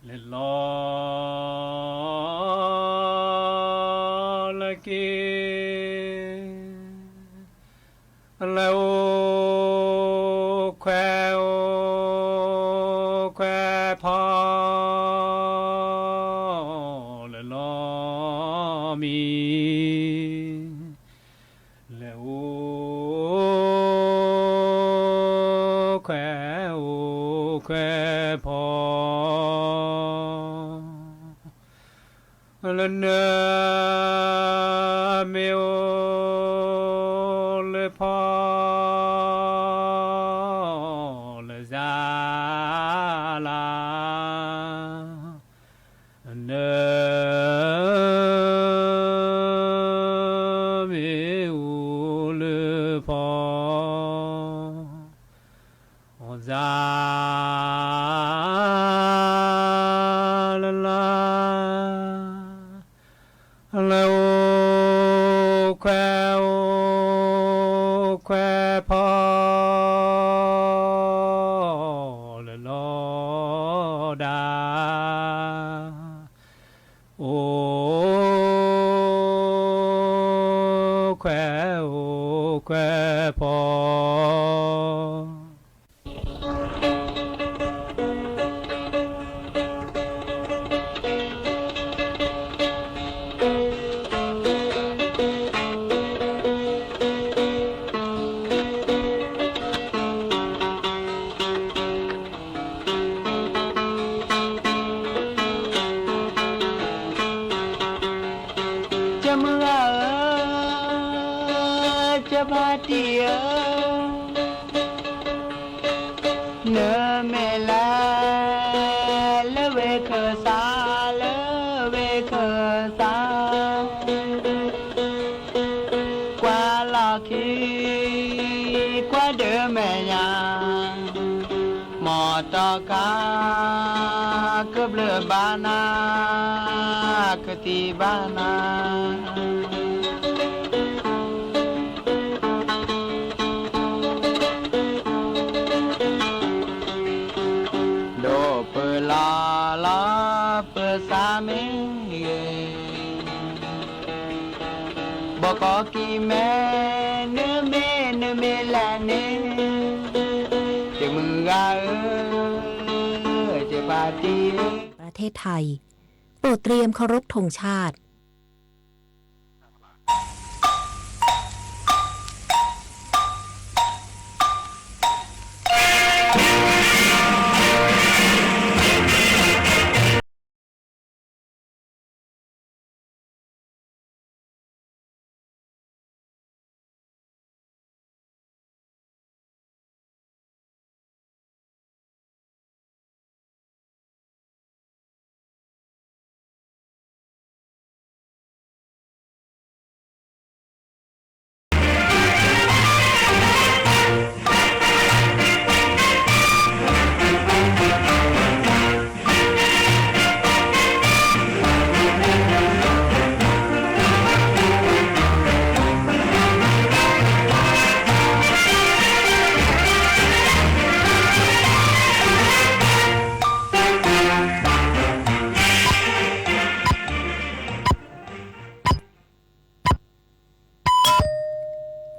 เลลอละกีแล้วแควแควพอและลอมีแล้วแควแควพอและเนเมโอเลพอเลซาลาเนเมโอเลพอซาลาลาแล้วแควแควพอและลอดาโอแควแควพอจะพาเดียเนเมลาเลเวเคสาเลเวเคสากว่าลาคีกว่าเดเมญามอตอกากเบลบานากติบานา ป เปิดสามีบอกก็กี่แม่เนื้อเมลาเนื้อจะมือกาจะปาตีประเทศไทยโปรดเตรียมเคารพธงชาติ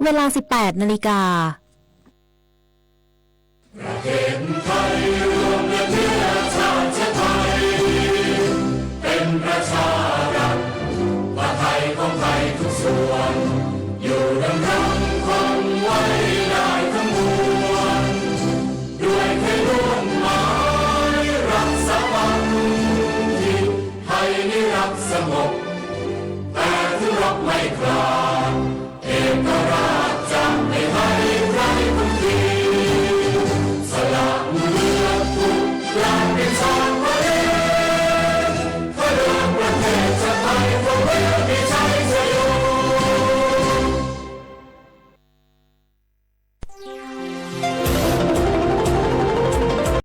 เวลา 18 นาฬิกา